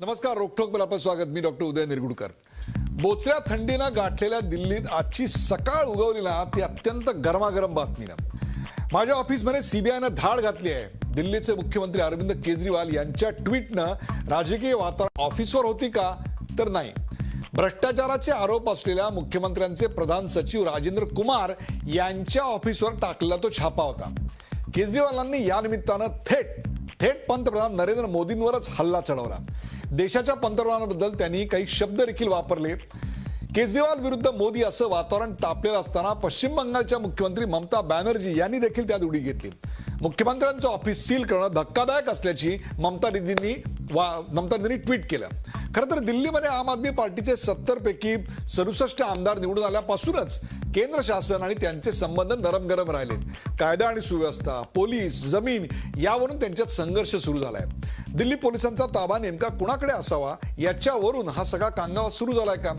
नमस्कार. रोखोक मला आपलं स्वागत. मी डॉक्टर उदय निरगुडकर. बोचऱ्या थंडीनं गाठलेल्या दिल्लीत आजची सकाळ उगवली ना ती अत्यंत गरमागरम बातमीनं. माझ्या ऑफिसमध्ये सीबीआयनं धाड घातली आहे. दिल्लीचे मुख्यमंत्री अरविंद केजरीवाल यांच्या ट्विटनं राजकीय वातावरण ऑफिसवर होती का तर नाही. भ्रष्टाचाराचे आरोप असलेल्या मुख्यमंत्र्यांचे प्रधान सचिव राजेंद्र कुमार यांच्या ऑफिसवर टाकलेला तो छापा होता. केजरीवालांनी या निमित्तानं थेट पंतप्रधान नरेंद्र मोदींवरच हल्ला चढवला. देशाच्या पंतप्रधानांबद्दल त्यांनी काही शब्द देखील वापरले. केजरीवाल विरुद्ध मोदी असं वातावरण तापलेलं असताना पश्चिम बंगालच्या मुख्यमंत्री ममता बॅनर्जी यांनी देखील त्यात उडी घेतली. मुख्यमंत्र्यांचं ऑफिस सील करणं धक्कादायक असल्याची ममता दीदींनी ट्विट केलं. खरं तर दिल्लीमध्ये आम आदमी पार्टीचे 70 पैकी 67 आमदार निवडून आल्यापासूनच केंद्र शासन आणि त्यांचे संबंध नरम गरम राहिलेत. कायदा आणि सुव्यवस्था, पोलीस, जमीन यावरून त्यांच्यात संघर्ष सुरू झालाय. दिल्ली पोलिसांचा ताबा नेमका कुणाकडे असावा याच्यावरून हा सगळा कांगावा सुरू झालाय का?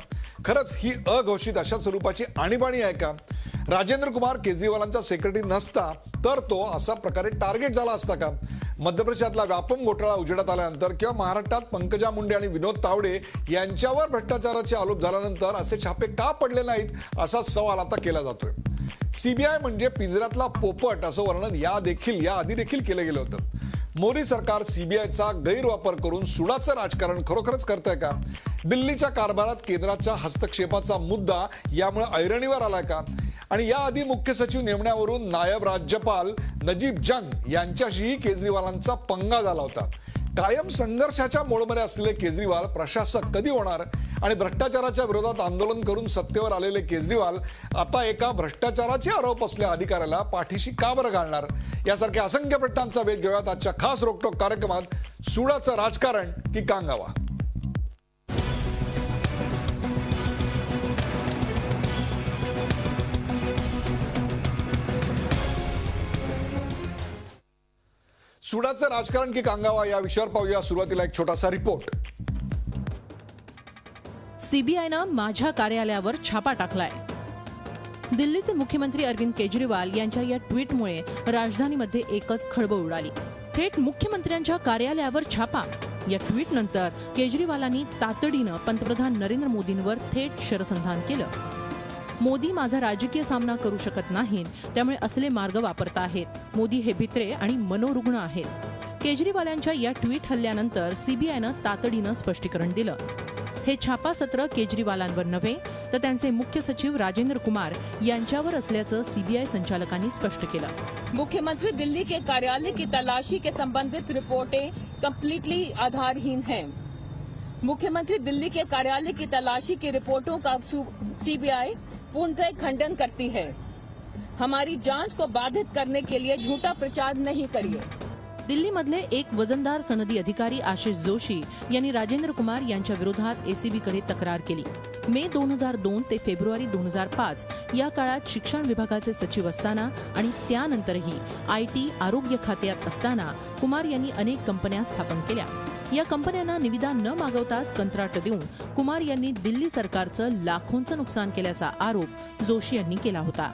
खरंच ही अघोषित अशा स्वरूपाची आणीबाणी आहे का? राजेंद्र कुमार केजरीवालांचा सेक्रेटरी नसता तर तो असा प्रकारे टार्गेट झाला असता का? मध्य प्रदेशातला व्यापम घोटाळा उजेडात आल्यानंतर किंवा महाराष्ट्रात पंकजा मुंडे आणि विनोद तावडे यांच्यावर भ्रष्टाचाराचे आरोप झाल्यानंतर असे छापे का पडले नाहीत असा सवाल आता केला जातोय. सीबीआय म्हणजे पिंजऱ्यातला पोपट असं वर्णन या आधी देखील केलं गेलं होतं. मोदी सरकार सीबीआयचा गैरवापर करून सुडाचं राजकारण खरोखरच करतंय का? दिल्लीच्या कारभारात केंद्राच्या हस्तक्षेपाचा मुद्दा यामुळे ऐरणीवर आलाय का? आणि याआधी मुख्य सचिव नेमण्यावरून नायब राज्यपाल नजीब जंग यांच्याशीही केजरीवालांचा पंगा झाला होता. कायम संघर्षाच्या मोडमध्ये असलेले केजरीवाल प्रशासक कधी होणार? आणि भ्रष्टाचाराच्या विरोधात आंदोलन करून सत्तेवर आलेले केजरीवाल आता एका भ्रष्टाचाराचे आरोप असलेल्या अधिकाऱ्याला पाठीशी का बरं घालणार? यासारख्या असंख्य प्रश्नांचा वेध घेऊयात आजच्या खास रोकटोक कार्यक्रमात. सुडाचं राजकारण की कांगावा? सुडाचं राजकारण की कांगावा या विषयावर पाहूया. सुरुवातीला एक छोटासा रिपोर्ट. सीबीआयनं माझ्या कार्यालयावर छापा टाकलाय. दिल्लीचे मुख्यमंत्री अरविंद केजरीवाल यांच्या या ट्विटमुळे राजधानीमध्ये एकच खळबळ उडाली. थेट मुख्यमंत्र्यांच्या कार्यालयावर छापा. या ट्विटनंतर केजरीवालांनी तातडीनं पंतप्रधान नरेंद्र मोदींवर थेट शरसंधान केलं. मोदी माझा राजकीय सामना करू शकत नाहीत, त्यामुळे असले मार्ग वापरत आहेत. मोदी हे भित्रे आणि मनोरुग्ण आहेत. केजरीवालांच्या या ट्विट हल्ल्यानंतर सीबीआयनं तातडीनं स्पष्टीकरण दिलं. हे छापा सत्र केजरीवालांवर नव्हे तर त्यांचे मुख्य सचिव राजेंद्र कुमार यांच्यावर असल्याचं सीबीआय संचालकांनी स्पष्ट केलं. मुख्यमंत्री दिल्ली के कार्यालय की तलाशी के संबंधित रिपोर्टें कंप्लीटली आधारहीन हैं. मुख्यमंत्री दिल्ली के कार्यालय की तलाशी की रिपोर्टों का सीबीआई पूर्णतः खंडन करती है. हमारी जांच को बाधित करने के लिए झूठा प्रचार नहीं करिए. दिल्लीमधले एक वजनदार सनदी अधिकारी आशिष जोशी यांनी राजेंद्र कुमार यांच्या विरोधात एसीबीकडे तक्रार केली. मे 2002 ते फेब्रुवारी 2005 या काळात शिक्षण विभागाचे सचिव असताना आणि त्यानंतरही आयटी आरोग्य खात्यात असताना कुमार यांनी अनेक कंपन्या स्थापन केल्या. या कंपन्यांना निविदा न मागवताच कंत्राट देऊन कुमार यांनी दिल्ली सरकारचं लाखोंचं नुकसान केल्याचा आरोप जोशी यांनी केला होता.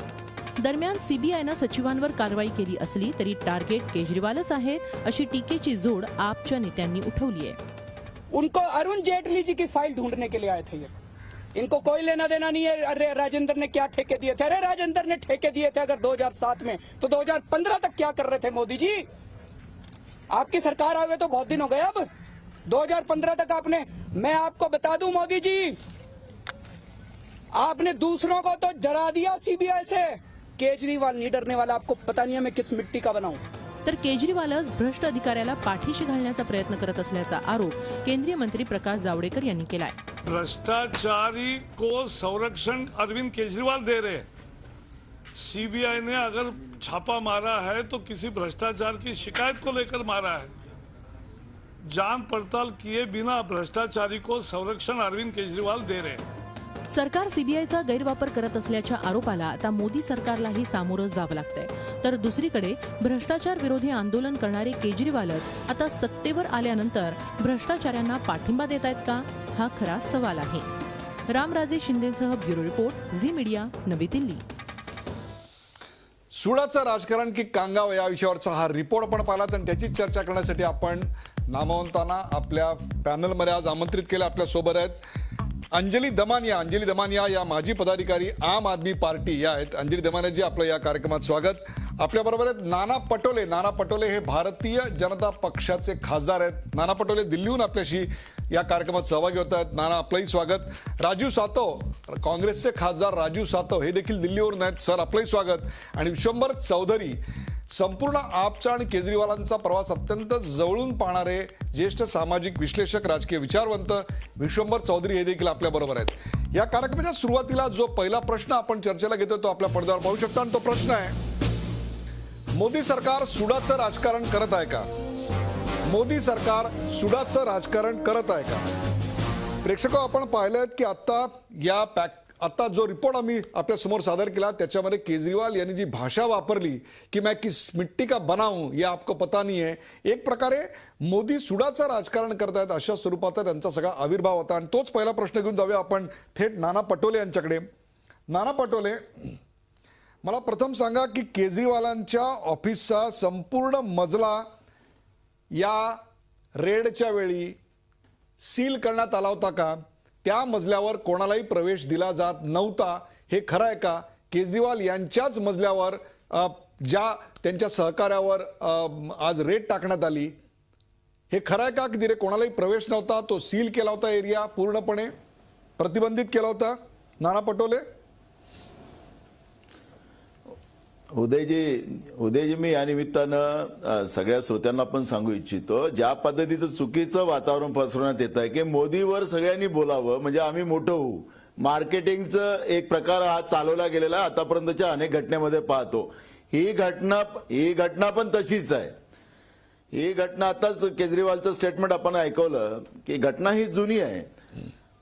दरम्यान सीबीआयनं सचिवांवर कारवाई केली असली तरी टार्गेट केजरीवालच आहेत अशी टीकेची जोड आपच्या नेत्यांनी उठवली आहे. उनको अरुण जेटली जी की फाइल ढूंढने के लिए आए थे. इनको कोई लेना देना नहीं है. अरे राजेंद्र ने क्या ठेके दिए थे? अरे राजेंद्र ने ठेके दिए थे अगर 2007 में तो 2015 तक क्या कर रहे थे मोदी जी? आपकी सरकार आ गई तो बहुत दिन हो गए. अब 2015 तक आपने, मैं आपको बता दूं मोदी जी, आपने दूसरों को तो डरा दिया सीबीआई से. केजरीवाल नहीं डरने वाला. आपको पता नहीं है मैं किस मिट्टी का बनाऊं. तर केजरीवालच भ्रष्ट अधिकाऱ्याला पाठीशी घालण्याचा प्रयत्न करत असल्याचा आरोप केंद्रीय मंत्री प्रकाश जावडेकर यांनी केलाय. भ्रष्टाचारी को संरक्षण अरविंद केजरीवाल दे रहे. सीबीआई ने अगर छापा मारा है तो किसी भ्रष्टाचार की शिकायत को लेकर मारा है. जांच पड़ताल किए बिना भ्रष्टाचारी को संरक्षण अरविंद केजरीवाल दे रहे. सरकार सीबीआयचा गैरवापर करत असल्याच्या आरोपाला आता मोदी सरकारलाही सामोरं जावं लागतंय. तर दुसरीकडे भ्रष्टाचार विरोधी आंदोलन करणारे केजरीवालच आता सत्तेवर आल्यानंतर भ्रष्टाचाऱ्यांना पाठिंबा देत आहेत का? हा खरा सवाल आहे. रामराजे शिंदेसह bureau report, Zee media, Navi Delhi. सुडाचं राजकारण की कांगावा या विषयावरचा हा रिपोर्ट आपण पाहिला आणि त्याची चर्चा करण्यासाठी आपण नामवंतांना आपल्या पॅनलमध्ये आज आमंत्रित केलं. आपल्या सोबत आहेत अंजली दमानिया या माजी पदाधिकारी आम आदमी पार्टी या आहेत. अंजली दमानियाजी, आपलं या कार्यक्रमात स्वागत. आपल्याबरोबर आहेत नाना पटोले हे भारतीय जनता पक्षाचे खासदार आहेत. नाना पटोले दिल्लीहून आपल्याशी या कार्यक्रमात सहभागी होत आहेत. नाना, आपलंही स्वागत. राजीव सातव, काँग्रेसचे खासदार राजीव सातव हे देखील दिल्लीवरून आहेत. सर, आपलंही स्वागत. आणि विश्वंभर चौधरी, संपूर्ण आपचा आणि केजरीवालांचा प्रवास अत्यंत जवळून पाहणारे ज्येष्ठ सामाजिक विश्लेषक, राजकीय विचारवंत विश्वंभर चौधरी हे देखील आपल्या बरोबर आहेत. या कार्यक्रमाच्या सुरुवातीला जो पहिला प्रश्न आपण चर्चेला घेतो तो आपल्या पडद्यावर पाहू शकता. आणि तो प्रश्न आहे, मोदी सरकार सुडाचं राजकारण करत आहे का? मोदी सरकार सुडाचं राजकारण करत आहे का? प्रेक्षक, आपण पाहिलं की आता जो रिपोर्ट आम्ही आपल्या समोर सादर केला त्याच्यामध्ये केजरीवाल यांनी जी भाषा वापरली की मैं किस मिट्टी का बना हूं ये आपको पता नहीं है, एक प्रकारे मोदी सुडाचं राजकारण करतायत अशा स्वरूपाचा त्यांचा सगळा आविर्भाव होता. आणि तोच पहिला प्रश्न घेऊन जाऊया आपण थेट नाना पटोले यांच्याकडे. नाना पटोले, मला प्रथम सांगा की केजरीवालांच्या ऑफिसचा संपूर्ण मजला या रेडच्या वेळी सील करण्यात आला होता का? त्या मजल्यावर कोणालाही प्रवेश दिला जात नव्हता, हे खरं आहे का? केजरीवाल यांच्याच मजल्यावर ज्या त्यांच्या सहकार्यावर आज रेड टाकण्यात आली, हे खरं आहे का की तिथे कोणालाही प्रवेश नव्हता, तो सील केला होता, एरिया पूर्णपणे प्रतिबंधित केला होता? नाना पटोले. उदयजी, मी या निमित्तानं सगळ्या श्रोत्यांना पण सांगू इच्छितो, ज्या पद्धतीचं चुकीचं वातावरण पसरवण्यात येत आहे की मोदीवर सगळ्यांनी बोलावं म्हणजे आम्ही मोठं होऊ, मार्केटिंगचं एक प्रकार हा चालवला गेलेला आतापर्यंतच्या अनेक घटनेमध्ये पाहतो. ही घटना पण तशीच आहे. ही घटना आताच केजरीवालचं स्टेटमेंट आपण ऐकवलं की घटना ही जुनी आहे.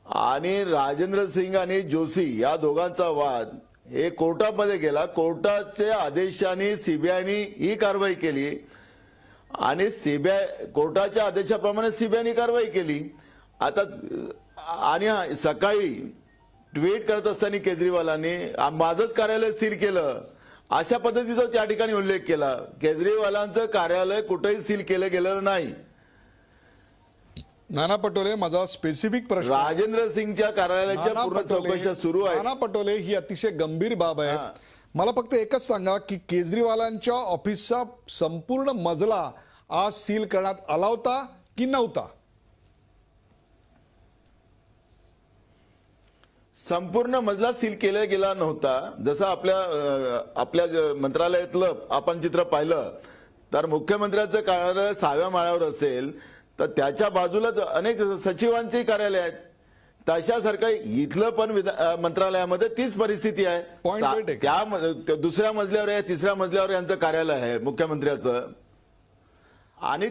आणि राजेंद्र सिंग आणि जोशी या दोघांचा वाद हे कोर्टामध्ये गेला. कोर्टाच्या आदेशाने सीबीआयने ही कारवाई केली आणि कोर्टाच्या आदेशाप्रमाणे सीबीआयने कारवाई केली. आता आणि सकाळी ट्विट करत असताना केजरीवालांनी माझंच कार्यालय सील केलं अशा पद्धतीचा त्या ठिकाणी उल्लेख केला. केजरीवालांचं कार्यालय कुठेही सील केलं गेलेलं नाही. नाना पटोले, माझा स्पेसिफिक प्रश्न, राजेंद्र सिंगच्या कार्यालयाच्या पूर्ण चौकशा सुरू आहे. नाना पटोले, ही अतिशय गंभीर बाब आहे. मला फक्त एकच सांगा की केजरीवालांच्या ऑफिसचा संपूर्ण मजला आज सील करण्यात आला होता की नव्हता? संपूर्ण मजला सील केला गेला नव्हता. जसं आपल्या मंत्रालयातलं आपण चित्र पाहिलं तर मुख्यमंत्र्यांचं कार्यालय 6व्या माळ्यावर असेल तर त्याच्या बाजूलाच अनेक सचिवांची कार्यालय आहेत. तशासारखं इथलं पण मंत्रालयामध्ये तीच परिस्थिती आहे. त्या दुसऱ्या मजल्यावर आहे, तिसऱ्या मजल्यावर यांचं कार्यालय आहे मुख्यमंत्र्याचं. आणि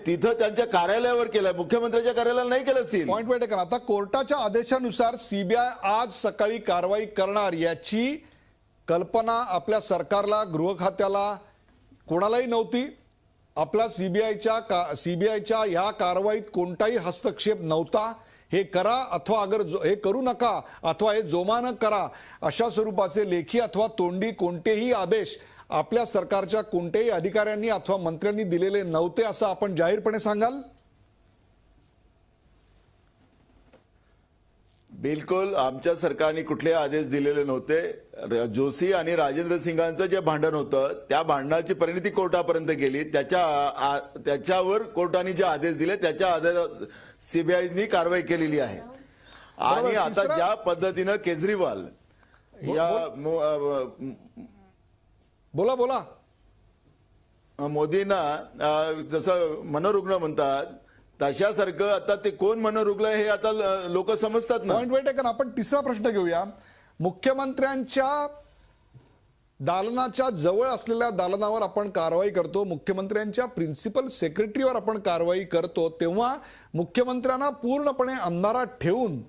तिथं त्यांच्या कार्यालयावर केलं, मुख्यमंत्र्यांच्या कार्यालयाला नाही केलं सील. पॉइंट वेट करा. आता कोर्टाच्या आदेशानुसार सीबीआय आज सकाळी कारवाई करणार याची कल्पना आपल्या सरकारला, गृह खात्याला, कोणालाही नव्हती. आपला सीबीआयच्या या कारवाईत कोणताही हस्तक्षेप नव्हता. हे करा अथवा हे करू नका अथवा हे जोमानं करा अशा स्वरूपाचे लेखी अथवा तोंडी कोणतेही आदेश आपल्या सरकारच्या कोणत्याही अधिकाऱ्यांनी अथवा मंत्र्यांनी दिलेले नव्हते असं आपण जाहीरपणे सांगाल? बिलकुल, आमच्या सरकारने कुठलेही आदेश दिलेले नव्हते. जोशी आणि राजेंद्र सिंगांचं जे भांडण होतं त्या भांडणाची परिणती कोर्टापर्यंत गेली. त्याच्यावर कोर्टाने जे आदेश दिले त्याच्या आधारे सीबीआयनी कारवाई केलेली आहे. आणि आता ज्या पद्धतीनं केजरीवाल या बोला मोदींना जसं मनोरुग्ण म्हणतात तशासारखं आता ते कोण मनोरुग्ण हे आता लोक समजतात ना. पॉइंट वेट आहे. आपण तिसरा प्रश्न घेऊया. मुख्यमंत्र्यांच्या दालनाच्या जवळ असलेल्या दालनावर आपण कारवाई करतो, मुख्यमंत्र्यांच्या प्रिन्सिपल सेक्रेटरीवर आपण कारवाई करतो, तेव्हा मुख्यमंत्र्यांना पूर्णपणे अंधारात ठेवून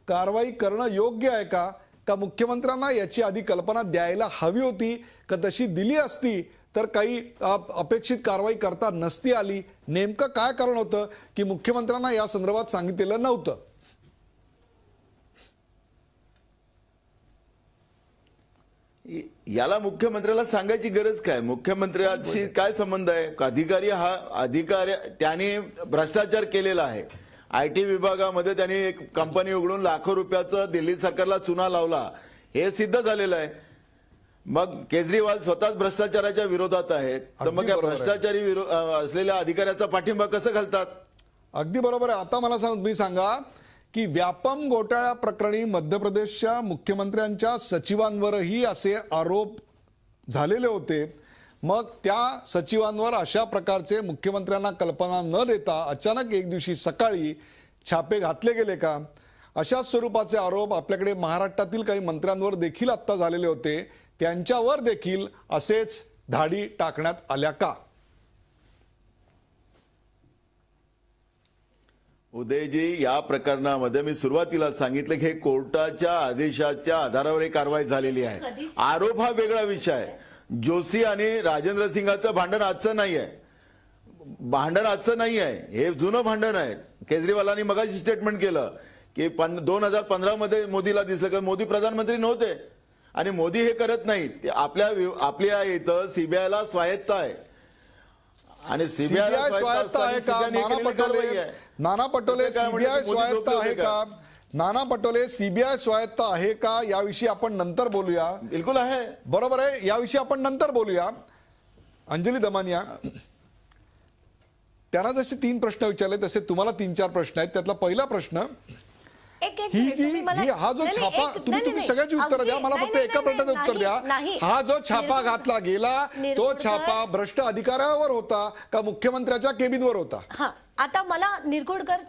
कारवाई करणं योग्य आहे का? मुख्यमंत्र्यांना याची आधी कल्पना द्यायला हवी होती का? तशी दिली असती तर काही अपेक्षित कारवाई करता नसती आली? नेमकं काय कारण होतं की मुख्यमंत्र्यांना या संदर्भात सांगितलेलं नव्हतं? याला मुख्यमंत्र्याला सांगायची गरज काय? मुख्यमंत्र्याशी काय संबंध आहे? अधिकारी त्याने भ्रष्टाचार केलेला आहे. IT विभागामध्ये त्यांनी एक कंपनी उघडून लाखो रुपयाचं दिल्ली सरकारला चुना लावला, हे सिद्ध झालेलं आहे. मग केजरीवाल स्वतःच भ्रष्टाचाराच्या विरोधात आहेत, तर मग या भ्रष्टाचारी असलेल्या अधिकाऱ्याचा पाठिंबा कसं घालतात? अगदी बरोबर आहे. आता मला तुम्ही सांगा की व्यापम घोटाळ्या प्रकरणी मध्य प्रदेशच्या मुख्यमंत्र्यांच्या सचिवांवरही असे आरोप झालेले होते. मग त्या सचिवांवर अशा प्रकारचे मुख्यमंत्र्यांना कल्पना न देता अचानक एक दिवशी सकाळी छापे घातले गेले का? अशा स्वरूपाचे आरोप आपल्याकडे महाराष्ट्रातील काही मंत्र्यांवर देखील आता झालेले होते. त्यांच्यावर देखील असेच धाडी टाकण्यात आल्या का? उदयजी, या प्रकरणामध्ये मी सुरुवातीला सांगितलं की कोर्टाच्या आदेशाच्या आधारावर ही कारवाई झालेली आहे. आरोप हा वेगळा विषय आहे. जोशी आणि राजेंद्र सिंगाचं भांडण आजचं नाही आहे. हे जुनं भांडण आहे. केजरीवालांनी मगाशी स्टेटमेंट केलं की 2015 मध्ये मोदीला दिसलं की मोदी प्रधानमंत्री नव्हते आणि मोदी हे करत नाहीत. आपल्या इथं सीबीआयला स्वायत्त आहे आणि सीबीआय स्वायत्त आहे का? नाना पटोले सीबीआय स्वायत्त आहे का? नाना पटोले सीबीआय स्वायत्त आहे का याविषयी आपण नंतर बोलूया. बिलकुल आहे, बरोबर आहे, याविषयी आपण नंतर बोलूया. अंजली दमानिया, त्यांना जसे 3 प्रश्न विचारले तसे तुम्हाला 3-4 प्रश्न आहेत. त्यातला पहिला प्रश्न, हा जो छापा, तुम्ही सगळ्याची उत्तर द्या, मला फक्त एका प्रश्नाचं उत्तर द्या. हा जो छापा घातला गेला तो छापा भ्रष्ट अधिकाऱ्यावर होता का मुख्यमंत्र्याच्या केबिनवर होता? आता मला निरगुडकर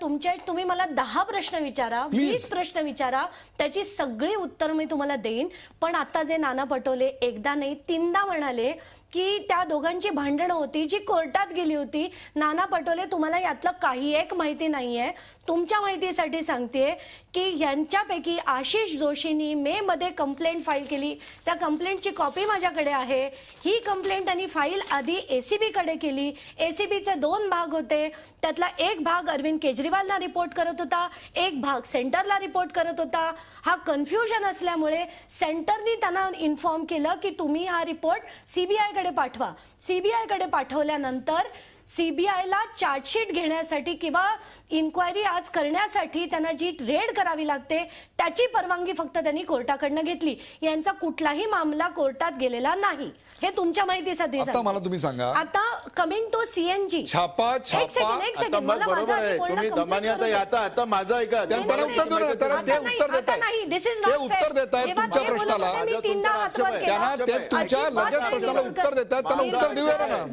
तुम्ही मला 10 प्रश्न विचारा, 20 प्रश्न विचारा, त्याची सगळी उत्तर मी तुम्हाला देईन. पण आता जे नाना पटोले एकदा नाही 3दा म्हणाले की त्या दोघांची भांडणं होती जी कोर्टात गेली होती. नाना पटोले, तुम्हाला यातलं काही एक माहिती नाहीये. तुमच्या माहितीसाठी सांगतेय की यांच्यापैकी आशिष जोशींनी मे मध्ये कंप्लेंट फाईल केली. त्या कंप्लेंटची कॉपी माझ्याकडे आहे. ही कंप्लेंट त्यांनी फाईल आधी ACB कडे केली. ACBचे 2 भाग होते. त्यातला एक भाग अरविंद केजरीवालला रिपोर्ट करत होता, एक भाग सेंटरला रिपोर्ट करत होता. हा कन्फ्युजन असल्यामुळे सेंटरनी त्यांना इन्फॉर्म केलं की तुम्ही हा रिपोर्ट CBI कडे पाठवा. CBI कडे पाठवल्यानंतर CBIला चार्जशीट घेण्यासाठी किंवा इन्क्वायरी आज करण्यासाठी त्यांना जी रेड करावी लागते त्याची परवानगी फक्त त्यांनी कोर्टाकडनं घेतली. यांचा कुठलाही मामला कोर्टात गेलेला नाही. हे तुमच्या माहितीसाठी आता मला तुम्ही सांगा. आता कमिंग टू CNG छापा एक सेकंड बरोबर आहे. तुम्ही दमानिया आता माझं ऐका. त्यांना उत्तर देतात. दिस इज ते उत्तर देत आहेत तुमच्या प्रश्नाला. त्यांना ते तुमच्या लगेच प्रश्नाला उत्तर देतात. त्यांना उत्तर देऊया ना.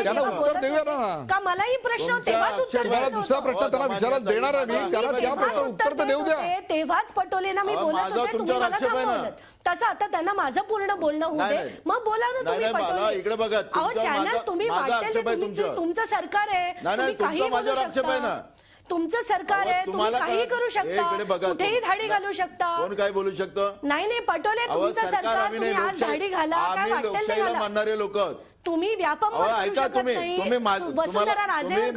त्यांना उत्तर देऊया ना. का मलाही प्रश्न तेव्हाच उत्तर तुम्हाला दुसरा प्रश्न त्यांना विचारायला देणार आहे मी. त्याला त्या प्रश्नाला उत्तर तर देऊ द्या. तेव्हाच पटोलेंना मी बोलत होते, तुम्ही मला थांबवलं. तसं आता त्यांना माझं पूर्ण बोलणं होऊ दे, मग बोला ना तुम्ही पटोले. इकडे बघा, चॅनल तुम्ही वाटलेलं तुमचं सरकार आहे, तुम्ही काही बोलू शकता. तुमचं सरकार आहे, तुम्ही काही करू शकता, कुठेही धाडी घालू शकता. कोण काय बोलू शकतं? नाही पटोले, तुमचं सरकार, तुम्ही आज धाडी घाला, काय वाटेल ते घाला. मानणारे लोक तुम्ही व्यापम करू शकत नाही, वसुंधरा राजे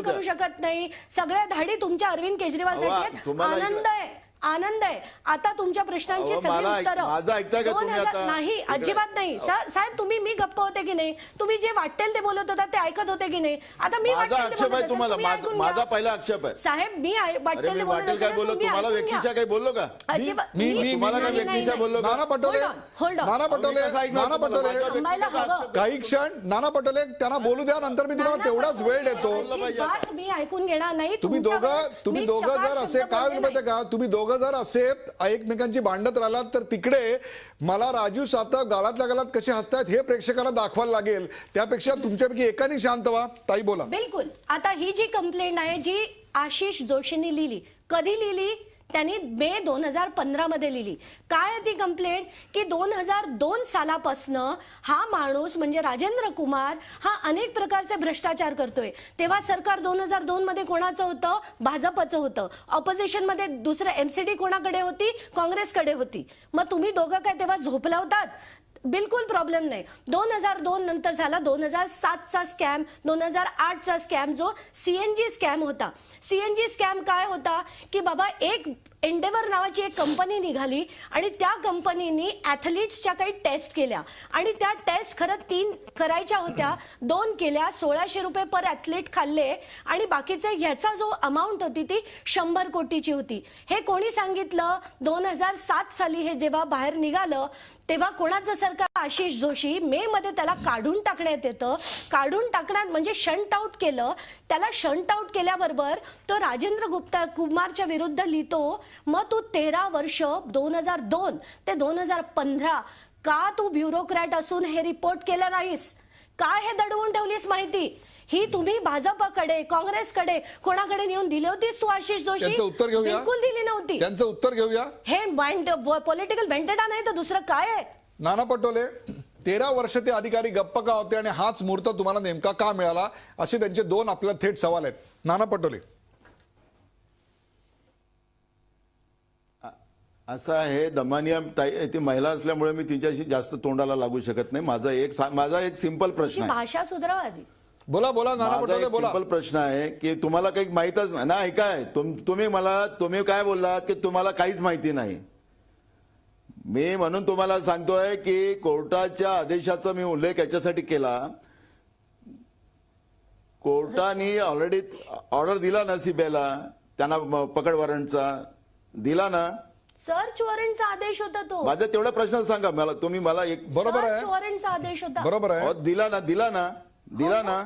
करू शकत नाही. सगळ्या धाडी तुमच्या अरविंद केजरीवालसाठी आनंद आहे. आता तुमच्या प्रश्नांची सगळी उत्तरं नाही, अजिबात नाही. साहेब मी गप्प होते की नाही? तुम्ही जे वाटेल ते बोलत होता ते ऐकत होते की नाही? आता मी माझा पहिला आक्षेप आहे साहेब. मी वाटेल ते बोलत काय बोललो? तुम्हाला व्यक्तीच्या काही बोललो का? तुम्हाला काय व्यक्तीच्या बोललो? नाना पटोले काही क्षण नाना पटोले त्यांना बोलू द्या, नंतर मी तुम्हाला तेवढाच वेळ देतो. मी ऐकून घेणार नाही. तुम्ही दोघं जर असे काय माहिती का, तुम्ही दोघं जर असे एकमेकांची भांडत राहिलात तर तिकडे मला राजू सातव गालातल्या गालात कसे हसतायत हे प्रेक्षकांना दाखवायला लागेल. त्यापेक्षा तुमच्यापैकी एकाने शांत व्हा. ताई बोला. बिलकुल. आता ही जी कंप्लेंट आहे जी आशिष जोशींनी लिहिली, कधी लिहिली? त्यांनी मे 2015 मध्ये लिहिली. काय ती कंप्लेंट की 2002 सालापासनं हा माणूस म्हणजे राजेंद्र कुमार हा अनेक प्रकारचे भ्रष्टाचार करतोय. तेव्हा सरकार 2002 मध्ये कोणाचं होतं? भाजपचं होतं. ऑपोजिशन मध्ये दुसरं MCD कोणाकडे होती? काँग्रेसकडे होती. मग तुम्ही दोघं काय तेव्हा झोपला होतात? बिलकुल प्रॉब्लेम नाही. 2002 नंतर झाला 2007चा स्कॅम, 2008चा स्कॅम जो CNG स्कॅम होता. CNG स्कॅम काय होता की बाबा एक एन्डेव्हर नावाची एक कंपनी निघाली आणि त्या कंपनीनी ॲथलीट्सच्या काही टेस्ट केल्या आणि त्या टेस्ट खरं 3 करायच्या होत्या, 2 केल्या, 1600 रुपये पर ॲथलीट खाल्ले आणि बाकीचे ह्याचा जो अमाऊंट होती ती 100 कोटीची होती. हे कोणी सांगितलं? 2007 साली हे जेव्हा बाहेर निघालं तेव्हा कोणाचं सरकार? आशिष जोशी. मे मध्ये त्याला काढून टाकण्यात येतं. काढून टाकण्यात म्हणजे शंट आउट केलं. त्याला शंट आउट केल्याबरोबर तो राजेंद्र गुप्ता कुमारच्या विरुद्ध लिहितो. मग तू 13 वर्ष 2002 ते 2015 का तू ब्युरोक्रॅट असून हे रिपोर्ट केलं नाहीस? काय हे दडवून ठेवलीस माहिती? ही तुम्ही भाजपकडे, काँग्रेसकडे, कोणाकडे नेऊन दिली होतीस तू आशिष जोशी? त्यांचं उत्तर घेऊया. बिलकुल दिली नव्हती. त्यांचं उत्तर घेऊया. हे पॉलिटिकल वेंटेडा नाही तर दुसरं काय आहे? नाना पटोले, 13 वर्ष ते अधिकारी गप्प का होते आणि हाच मुहूर्त तुम्हाला नेमका का मिळाला, असे त्यांचे 2 आपल्याला थेट सवाल आहेत. नाना पटोले. असं आहे, दमानिया ताई ती महिला असल्यामुळे मी तिच्याशी जास्त तोंडाला लागू शकत नाही. माझा एक सिंपल प्रश्न आहे. भाषा सुधारावा आधी. बोला नाना माझा पटोले एक बोला. सिंपल प्रश्न आहे की तुम्हाला काही माहीतच नाही ना. ऐकाय तुम्ही काय बोललात की तुम्हाला काहीच माहिती नाही. मी म्हणून तुम्हाला सांगतोय की कोर्टाच्या आदेशाचा मी उल्लेख याच्यासाठी केला. कोर्टाने ऑलरेडी ऑर्डर दिला ना सीबीआयला, त्यांना पकड वॉरंटचा दिला ना. सर्च वॉरंटचा आदेश होता तो. माझा तेवढा प्रश्न सांगा मला. तुम्ही मला एक बरोबर आहे. सर्च वॉरंटचा आदेश होता. बरोबर आहे. दिला ना.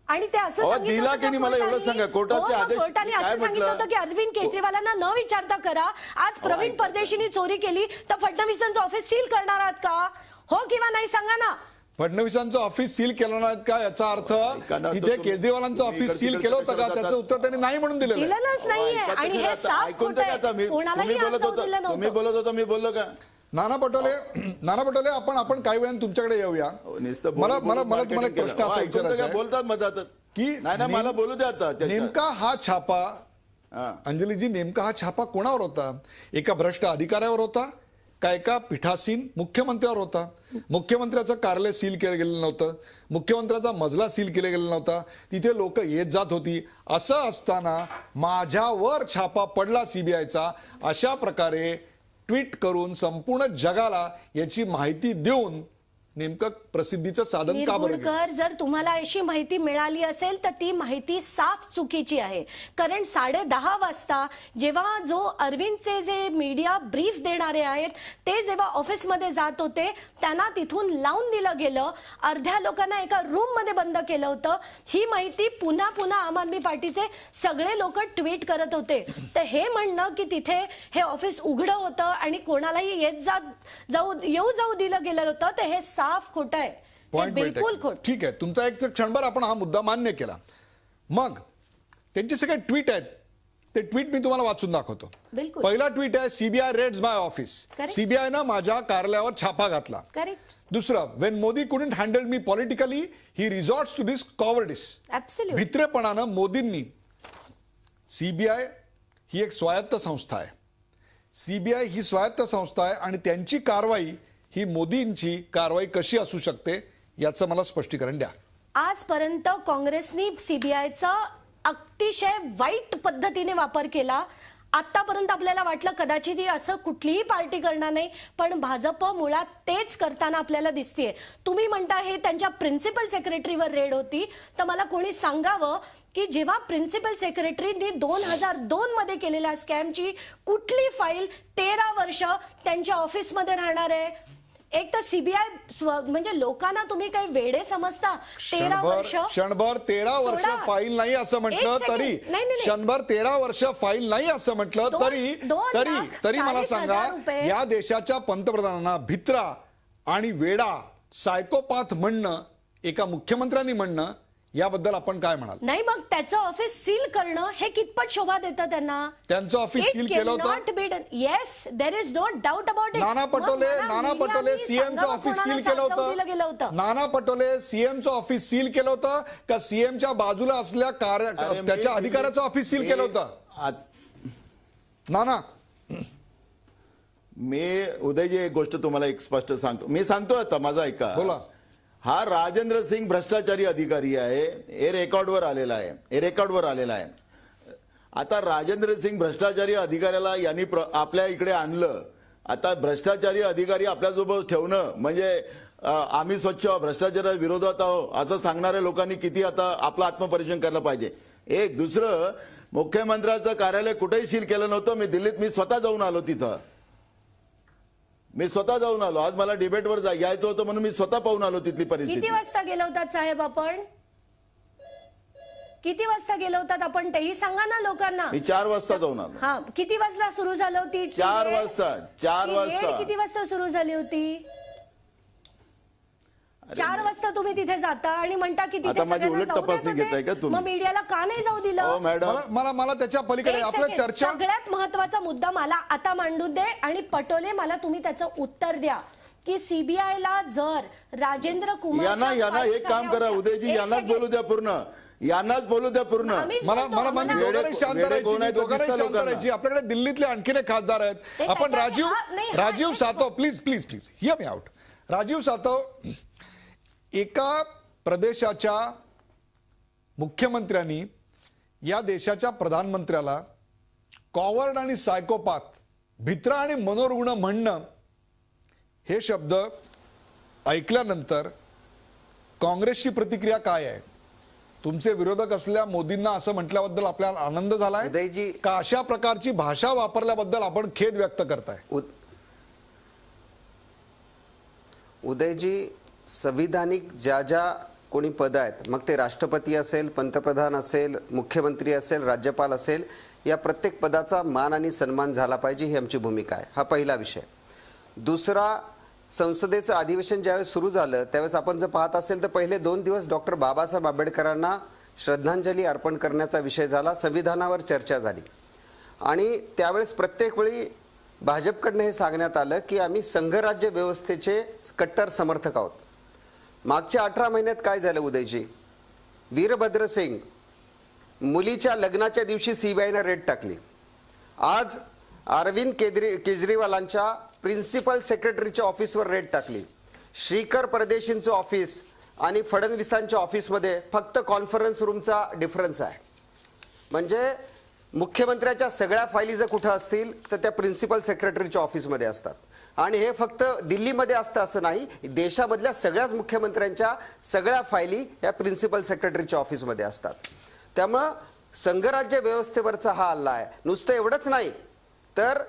आणि ते असं अहो, सांगितलं दिला होतं की नाही मला एवढं सांगा. कोर्टाचे आदेश कोर्टाने काय असं सांगितलं म्हटलं? होतं की अरविंद केजरीवालांना न विचारता करा. आज प्रवीण परदेशींनी चोरी केली तर फडणवीसांचं ऑफिस सील करणार आहात का? हो किंवा नाही सांगा ना. फडणवीसांचं ऑफिस सील केलं नाही का याचा अर्थ तिथे केजरीवालांचं ऑफिस सील केलं होतं का? त्याचं उत्तर त्यांनी नाही म्हणून दिलेलं आहे. दिलेलंच नाहीये आणि हे साफ खोटं आहे. कोणालाही आज जाऊ दिलं तुम्ही नव्हतं. बोलत होता, मी बोललो का? नाना पटोले आपण काही वेळाने तुमच्याकडे येऊया. नुसतं मला बोलून तुम्हाला marketing एक प्रश्न केलं. असा ऐकून तर विचारायचा काय आहे बोलतात मधात की नाही मला बोलू द्या आता त्याच्यात. नेमका हा छापा, हा. अंजलीजी, नेमका हा छापा कोणावर होता? एका भ्रष्ट अधिकाऱ्यावर होता का एका पीठासीन मुख्यमंत्र्यावर होता? मुख्यमंत्र्याचं कार्यालय सील केलं गेलं नव्हतं, मुख्यमंत्र्याचा मजला सील केला गेला नव्हता, तिथे लोक येत जात होती. असं असताना माझ्यावर छापा पडला सीबीआयचा, अशा प्रकारे ट्विट करून संपूर्ण जगाला याची माहिती देऊन नेमकं प्रसिद्धीचं साधन का बरं केलं? निरगुडकर, जर तुम्हाला अशी माहिती मिळाली असेल तर ती माहिती साफ चुकीची आहे. कारण 10:30 वाजता जेव्हा जो अरविंदचे जे मीडिया ब्रीफ देणारे आहेत ते जेव्हा ऑफिसमध्ये जात होते त्यांना तिथून लावून दिलं गेलं. अर्ध्या लोकांना एका रूम मध्ये बंद केलं होतं. ही माहिती पुन्हा आम आदमी पार्टीचे सगळे लोक ट्विट करत होते. तर हे म्हणणं की तिथे हे ऑफिस उघडं होतं आणि कोणालाही येऊ जाऊ दिलं गेलं होतं तर हे साफ खोटं आहे. पॉइंट बिलकुल खोट. ठीक आहे, तुमचा एक क्षणभर आपण हा मुद्दा मान्य केला. मग त्यांचे सगळे ट्विट आहेत, ते ट्विट मी तुम्हाला वाचून दाखवतो. बिलकुल. पहिला ट्विट आहे, CBI raids my office. Correct. सीबीआयनं माझ्या कार्यालयावर छापा घातला. करेक्ट. दुसरं, when Modi couldn't handle me politically he resorts to this cowardice. Absolute. भित्रेपणानं मोदींनी, सीबीआय ही एक स्वायत्त संस्था आहे. सीबीआय ही स्वायत्त संस्था आहे आणि त्यांची कारवाई ही मोदींची कारवाई कशी असू शकते याचं मला स्पष्टीकरण द्या. आजपर्यंत काँग्रेसनी सीबीआयचा अतिशय वाईट पद्धतीने वापर केला. आतापर्यंत आपल्याला वाटलं कदाचित ही असं कुठलीही पार्टी करणार नाही, पण भाजप मुळात तेच करताना आपल्याला दिसतेय. तुम्ही म्हणता हे त्यांच्या प्रिन्सिपल सेक्रेटरीवर रेड होती, तर मला कोणी सांगावं की जेव्हा प्रिन्सिपल सेक्रेटरीनी 2002 मध्ये केलेल्या स्कॅमची कुठली फाईल 13 वर्ष त्यांच्या ऑफिसमध्ये राहणार आहे? एक तर सीबीआय म्हणजे लोकांना तुम्ही काही वेडे समजता? 13 वर्ष क्षणभर 13 वर्ष सोडा. फाईल नाही असं म्हटलं एक सेकंड. तरी, नाही. क्षणभर 13 वर्ष फाईल नाही असं म्हटलं तरी तरी मला सांगा, ₹2,40,000 या देशाच्या पंतप्रधानांना भित्रा आणि वेडा, सायकोपाथ म्हणणं, एका मुख्यमंत्र्यांनी म्हणणं, याबद्दल आपण काय म्हणाल? नाही, मग त्याचं ऑफिस सील करणं हे कितपत शोभा देतं त्यांना? त्यांचं ऑफिस सील केलं होतं. Yes, there is no doubt about it. Nana Patole सीएमचं ऑफिस सील केलं होतं. नाना पटोले सीएमचं ऑफिस सील केलं होतं का सीएमच्या बाजूला असल्या त्याच्या अधिकाऱ्याचं ऑफिस सील केलं होतं? नाना, मी उदयजी एक गोष्ट तुम्हाला एक स्पष्ट सांगतो. मी सांगतो आता, माझा ऐका. बोला. हा राजेंद्र सिंग भ्रष्टाचारी अधिकारी आहे. हे रेकॉर्डवर आलेला आहे. आता राजेंद्र सिंग भ्रष्टाचारी अधिकाऱ्याला यांनी आपल्या इकडे आणलं. आता भ्रष्टाचारी अधिकारी आपल्यासोबत ठेवणं म्हणजे आम्ही स्वच्छ भ्रष्टाचारा विरोधात आहोत असं सांगणाऱ्या लोकांनी किती आता आपलं आत्मपरीक्षण करायला पाहिजे. एक दुसरं, मुख्यमंत्र्यांचं कार्यालय कुठेही सील केलं नव्हतं. मी दिल्लीत स्वतः जाऊन आलो. तिथं मी स्वतः जाऊन आलो. आज मला डिबेटवर यायचं होतं म्हणून मी स्वतः पाहून आलो तिथली परिस्थिती. किती वाजता गेला होतात साहेब आपण? किती वाजता गेलो होतात आपण तेही सांगा ना लोकांना. मी 4 वाजता जाऊन आलो. हा, किती वाजता सुरू झालं होती? 4 वाजता. 4 ती वाजता. वेळ किती वाजता सुरू झाली होती? 4 वाजता तुम्ही तिथे जाता आणि म्हणता की तिथे आता माझी सगळ्यांना उलट जाऊ द्या तपासणी घेताय का मध्ये. तुम्ही? मग मीडियाला का नाही जाऊ दिलं? हो मॅडम, मला त्याच्या पलीकडे एक आपल्या सेकंड. चर्चा सगळ्यात महत्वाचा मुद्दा मला आता मांडू दे आणि पटोले मला तुम्ही त्याचं उत्तर द्या की सीबीआयला जर राजेंद्र कुमार यांना एक काम करा उदयजी, यांनाच बोलू द्या पूर्ण. यांनाच बोलू द्या पूर्ण. मला दोघांनाही शांत करायची, दोघांनाही शांत करायची. आपल्याकडे दिल्लीतले आणखीन एक खासदार आहेत. आपण Rajiv Satav, please please please hear me out. Rajiv Satav, एका प्रदेशाच्या मुख्यमंत्र्यांनी या देशाच्या प्रधानमंत्र्याला कॉवर्ड आणि सायकोपाथ, भित्रा आणि मनोरुग्ण म्हणणं, हे शब्द ऐकल्यानंतर काँग्रेसची प्रतिक्रिया काय आहे? तुमचे विरोधक असलेल्या मोदींना असं म्हटल्याबद्दल आपल्याला आनंद झालाय उदयजी, का अशा प्रकारची भाषा वापरल्याबद्दल आपण खेद व्यक्त करताय? उदयजी, संविधानिक ज्या कोणी पद आहेत, मग ते राष्ट्रपती असेल, पंतप्रधान असेल, मुख्यमंत्री असेल, राज्यपाल असेल, या प्रत्येक पदाचा मान आणि सन्मान झाला पाहिजे ही आमची भूमिका आहे. हा पहिला विषय. दुसरा, संसदेचं अधिवेशन ज्यावेळेस सुरू झालं त्यावेळेस आपण जर पाहत असेल तर पहिले 2 दिवस डॉक्टर बाबासाहेब आंबेडकरांना श्रद्धांजली अर्पण करण्याचा विषय झाला, संविधानावर चर्चा झाली आणि त्यावेळेस प्रत्येक वेळी भाजपकडनं हे सांगण्यात आलं की आम्ही संघराज्य व्यवस्थेचे कट्टर समर्थक आहोत. मागच्या 18 महिन्यात काय झालं उदयजी? वीरभद्र सिंग मुलीच्या लग्नाच्या दिवशी सीबीआयने रेड टाकली. आज अरविंद केजरीवालांच्या प्रिन्सिपल सेक्रेटरीच्या ऑफिसवर रेड टाकली. श्रीकर परदेशींचं ऑफिस आणि फडणवीसांच्या ऑफिसमध्ये फक्त कॉन्फरन्स रूमचा डिफरन्स आहे. म्हणजे मुख्यमंत्र्याच्या सगळ्या फायली जर कुठं असतील तर त्या प्रिन्सिपल सेक्रेटरीच्या ऑफिसमध्ये असतात. आणि हे फक्त दिल्लीमध्ये असतं असं नाही, देशामधल्या सगळ्याच मुख्यमंत्र्यांच्या सगळ्या फायली या प्रिन्सिपल सेक्रेटरीच्या ऑफिसमध्ये असतात. त्यामुळं संघराज्य व्यवस्थेवरचा हा हल्ला आहे. नुसतं एवढंच नाही तर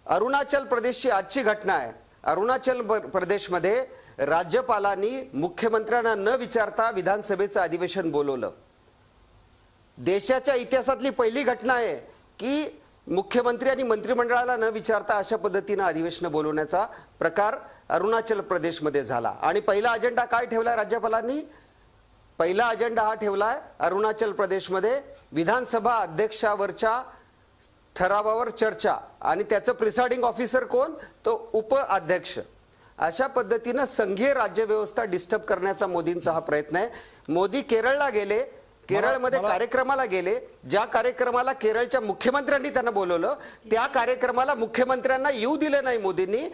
अरुणाचल प्रदेशची आजची घटना आहे. अरुणाचल प्रदेशमध्ये राज्यपालांनी मुख्यमंत्र्यांना न विचारता विधानसभेचं अधिवेशन बोलवलं. देशाच्या इतिहासातली पहिली घटना आहे की मुख्यमंत्री आणि मंत्रिमंडळाला न विचारता अशा पद्धतीनं अधिवेशन बोलवण्याचा प्रकार अरुणाचल प्रदेशमध्ये झाला. आणि पहिला अजेंडा काय ठेवलाय राज्यपालांनी? पहिला अजेंडा हा ठेवलाय अरुणाचल प्रदेशमध्ये विधानसभा अध्यक्षावरच्या ठरावावर चर्चा आणि त्याचं प्रिसाइडिंग ऑफिसर कोण? तो उपाध्यक्ष. अशा पद्धतीनं संघीय राज्यव्यवस्था डिस्टर्ब करण्याचा मोदींचा हा प्रयत्न आहे. मोदी केरळला गेले, केरळमध्ये कार्यक्रमाला गेले, ज्या कार्यक्रमाला केरळच्या मुख्यमंत्र्यांनी त्यांना बोलवलं त्या कार्यक्रमाला मुख्यमंत्र्यांना येऊ दिलं नाही मोदींनी,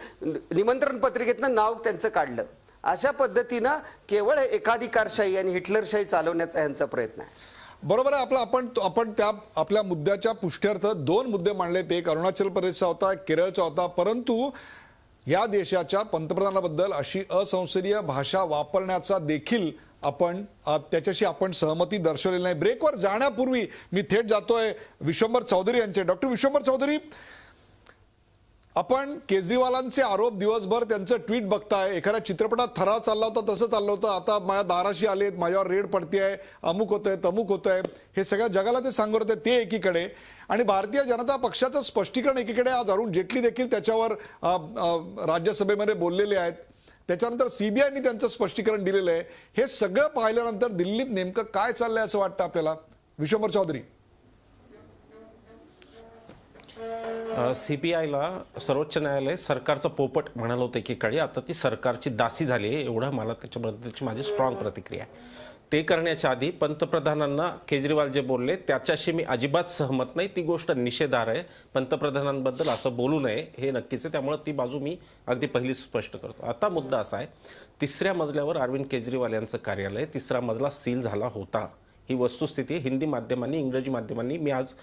निमंत्रण पत्रिकेतनं नाव त्यांचं काढलं. अशा पद्धतीनं केवळ एकाधिकारशाही आणि हिटलरशाही चालवण्याचा यांचा प्रयत्न आहे. बरोबर आहे. आपण त्या आपल्या मुद्द्याच्या पुष्ट्यर्थ 2 मुद्दे मांडलेत. एक अरुणाचल प्रदेशचा होता, केरळचा होता. परंतु या देशाच्या पंतप्रधानाबद्दल अशी असंसदीय भाषा वापरण्याचा देखील त्याच्याशी आपण सहमती दर्शवलेली नाही. ब्रेकवर जाण्यापूर्वी मी थेट जातोय विश्वंभर चौधरी यांचे. डॉक्टर विश्वंभर चौधरी, आपण केजरीवालांचे आरोप दिवसभर त्यांचं ट्विट बघताय. एखाद्या चित्रपटात थरार चालला होता तसं चाललं होतं. आता माझ्या दाराशी आलेत, माझ्यावर रेड पडतेय, अमुक होतंय, तमुक होतंय, हे सगळ्या जगाला ते सांगत होते ते एकीकडे. आणि भारतीय जनता पक्षाचं स्पष्टीकरण एकीकडे. आज अरुण जेटली देखील त्याच्यावर राज्यसभेमध्ये बोललेले आहेत. त्याच्यानंतर सीबीआयनी त्यांचं स्पष्टीकरण दिलेलं आहे. हे सगळं पाहिल्यानंतर दिल्लीत नेमकं काय चाललंय असं वाटतं आपल्याला? विश्वंभर चौधरी. सीबीआयला सर्वोच्च न्यायालय सरकारचं पोपट म्हणालं होतं एकीकडे, आता ती सरकारची दासी झाली आहे, एवढं मला त्याच्याबद्दलची माझी स्ट्रॉंग प्रतिक्रिया आहे. ते करण्याच्या आधी पंतप्रधानांना केजरीवाल जे बोलले त्याच्याशी मी अजिबात सहमत नाही. ती गोष्ट निषेधार्ह आहे. पंतप्रधानांबद्दल असं बोलू नये हे नक्कीच आहे. त्यामुळे ती बाजू मी अगदी पहिली स्पष्ट करतो. आता मुद्दा असा आहे, 3ऱ्या मजल्यावर अरविंद केजरीवाल यांचं कार्यालय, 3रा मजला सील झाला होता. ही वस्तुस्थिती हिंदी माध्यमांनी, इंग्रजी माध्यमांनी मी आज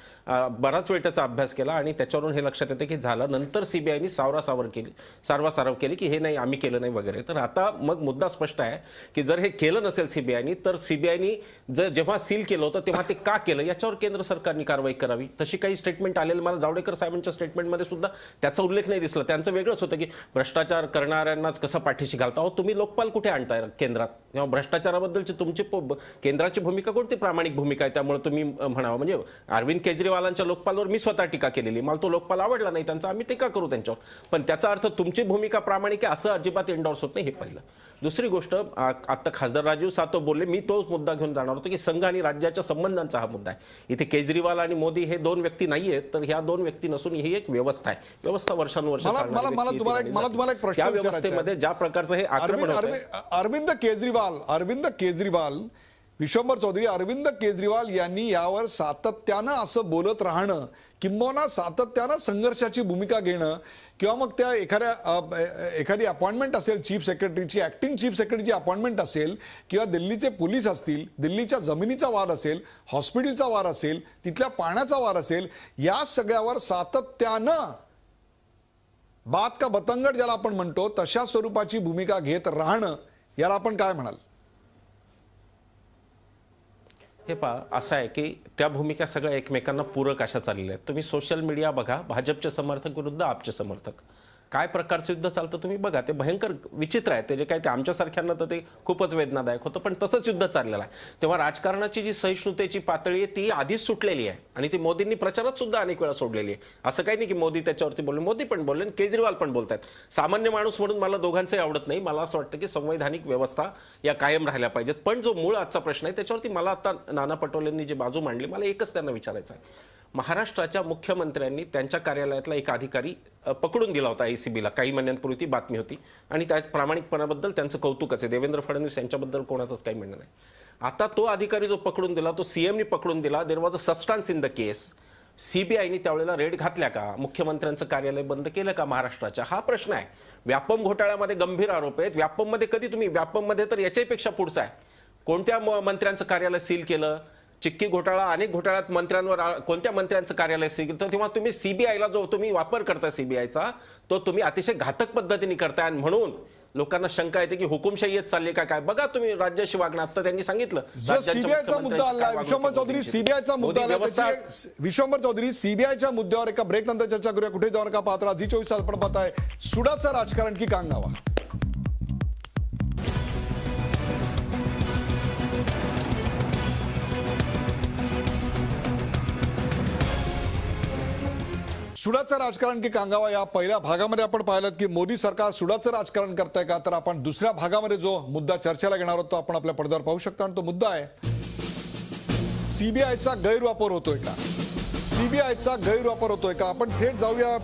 बराच वेळ त्याचा अभ्यास केला आणि त्याच्यावरून हे लक्षात येतं की झालं. नंतर सीबीआयनी सारवासारव केली की हे नाही आम्ही केलं नाही वगैरे. तर आता मग मुद्दा स्पष्ट आहे की जर हे केलं नसेल सीबीआयनी, तर सीबीआयनी जेव्हा सील केलं होतं तेव्हा ते का केलं याच्यावर केंद्र सरकारने कारवाई करावी. तशी काही स्टेटमेंट आलेली मला जावडेकर साहेबांच्या स्टेटमेंटमध्ये सुद्धा त्याचा उल्लेख नाही दिसला. त्यांचं वेगळंच होतं की भ्रष्टाचार करणाऱ्यांनाच कसं पाठीशी घालता. हो, तुम्ही लोकपाल कुठे आणताय केंद्रात? तेव्हा भ्रष्टाचाराबद्दलची तुमची केंद्राची भूमिका कोणती प्रामाणिक भूमिका आहे? त्यामुळे तुम्ही म्हणावं म्हणजे अरविंद केजरीवालांच्या लोकपालवर मी स्वतः टीका केलेली, मला तो लोकपाल आवडला नाही त्यांचा, आम्ही टीका करू त्यांच्यावर, पण त्याचा अर्थ तुमची भूमिका प्रामाणिक आहे असं अजिबात एंडॉर्स होत नाही. हे पहिलं. दुसरी गोष्ट, आता खासदार राजीव सातव बोलले, मी तोच मुद्दा घेऊन जाणार होतो की संघ आणि राज्याच्या संबंधांचा हा मुद्दा आहे. इथे केजरीवाल आणि मोदी हे दोन व्यक्ती नाहीयेत, तर ह्या दोन व्यक्ती नसून ही एक व्यवस्था आहे. व्यवस्था वर्षानुवर्ष मला तुम्हाला एक प्रश्न त्या विचारायचा आहे. व्यवस्थेमध्ये ज्या प्रकारचं हे आक्रमण होतंय, अरविंद केजरीवाल, विश्वंभर चौधरी, अरविंद केजरीवाल यांनी यावर सातत्यानं असं बोलत राहणं, किंबहुना सातत्यानं संघर्षाची भूमिका घेणं, किंवा मग त्या एखादी अपॉइंटमेंट असेल चीफ सेक्रेटरीची, ऍक्टिंग चीफ सेक्रेटरीची अपॉइंटमेंट असेल, किंवा दिल्लीचे पोलीस असतील, दिल्लीच्या जमिनीचा वाद असेल, हॉस्पिटलचा वाद असेल, तिथल्या पाण्याचा वाद असेल, या सगळ्यावर सातत्यानं बात का बतंगड ज्याला आपण म्हणतो तशा स्वरूपाची भूमिका घेत राहणं, याला आपण काय म्हणाल? हे पहा, असं आहे की त्या भूमिका सगळ्या एकमेकांना पूरक अशा चाललेल्या आहेत. तुम्ही सोशल मीडिया बघा, भाजपचे समर्थक विरुद्ध आपचे समर्थक, काय प्रकारचं युद्ध चालतं तुम्ही बघा. ते भयंकर विचित्र आहे. ते जे काय ते आमच्यासारख्यांना तर ते खूपच वेदनादायक होतं, पण तसंच युद्ध चाललेलं आहे. तेव्हा राजकारणाची जी सहिष्णुतेची पातळी आहे ती आधीच सुटलेली आहे आणि ती मोदींनी प्रचारात सुद्धा अनेक वेळा सोडलेली आहे. असं काही नाही की मोदी त्याच्यावरती बोलले, मोदी पण बोलले आणि केजरीवाल पण बोलतात. सामान्य माणूस म्हणून मला दोघांचंही आवडत नाही. मला असं वाटतं की संवैधानिक व्यवस्था या कायम राहिल्या पाहिजेत. पण जो मूळ आजचा प्रश्न आहे त्याच्यावरती मला आता नाना पटोलेंनी जी बाजू मांडली, मला एकच त्यांना विचारायचं आहे. महाराष्ट्राच्या मुख्यमंत्र्यांनी त्यांच्या कार्यालयातला एक अधिकारी पकडून दिला होता एसीबीला. काही महिन्यांपूर्वी ती बातमी होती आणि त्या प्रामाणिकपणाबद्दल त्यांचं कौतुकच आहे. देवेंद्र फडणवीस यांच्याबद्दल कोणाचंच काही म्हणणं नाही. आता तो अधिकारी जो पकडून दिला, तो सीएमनी पकडून दिला. There was a substance in the case. सीबीआयनी त्यावेळेला रेड घातल्या का? मुख्यमंत्र्यांचं कार्यालय बंद केलं का महाराष्ट्राच्या? हा प्रश्न आहे. व्यापम घोटाळ्यामध्ये गंभीर आरोप आहेत. व्यापममध्ये कधी तुम्ही, व्यापममध्ये तर याच्यापेक्षा पुढचा आहे, कोणत्या मंत्र्यांचं कार्यालय सील केलं? चिक्की घोटाळा, अनेक घोटाळ्यात मंत्र्यांवर कोणत्या मंत्र्यांचं कार्यालय सील केलं? तेव्हा तुम्ही सीबीआयला जो तुम्ही वापर करताय सीबीआयचा, तो तुम्ही अतिशय घातक पद्धतीने करताय आणि म्हणून लोकांना शंका येते की हुकुमशाही येत चालली का काय. बघा तुम्ही राज्याशी वागणं, आता त्यांनी सांगितलं सीबीआयचा मुद्दा आला. विश्वंभर चौधरी, सीबीआयचा मुद्दा आला. विश्वंभर चौधरी, सीबीआयच्या मुद्द्यावर एका ब्रेक नंतर चर्चा करूया. कुठे जाऊ नका, पाहत राहा झी24 तास. आपण पाहताय सुडाचं राजकारण की कांगावा. सुडाचं राजकारण की कांगावा या पहिल्या भागामध्ये आपण पाहिलं की मोदी सरकार सुडाचं राजकारण करताय का, तर आपण दुसऱ्या भागामध्ये जो मुद्दा चर्चेला घेणार आहोत तो आपण आपल्या पडद्यावर पाहू शकतो. आणि तो मुद्दा आहे सीबीआयचा गैरवापर होतोय का? सीबीआयचा गैरवापर होतोय का? आपण थेट जाऊया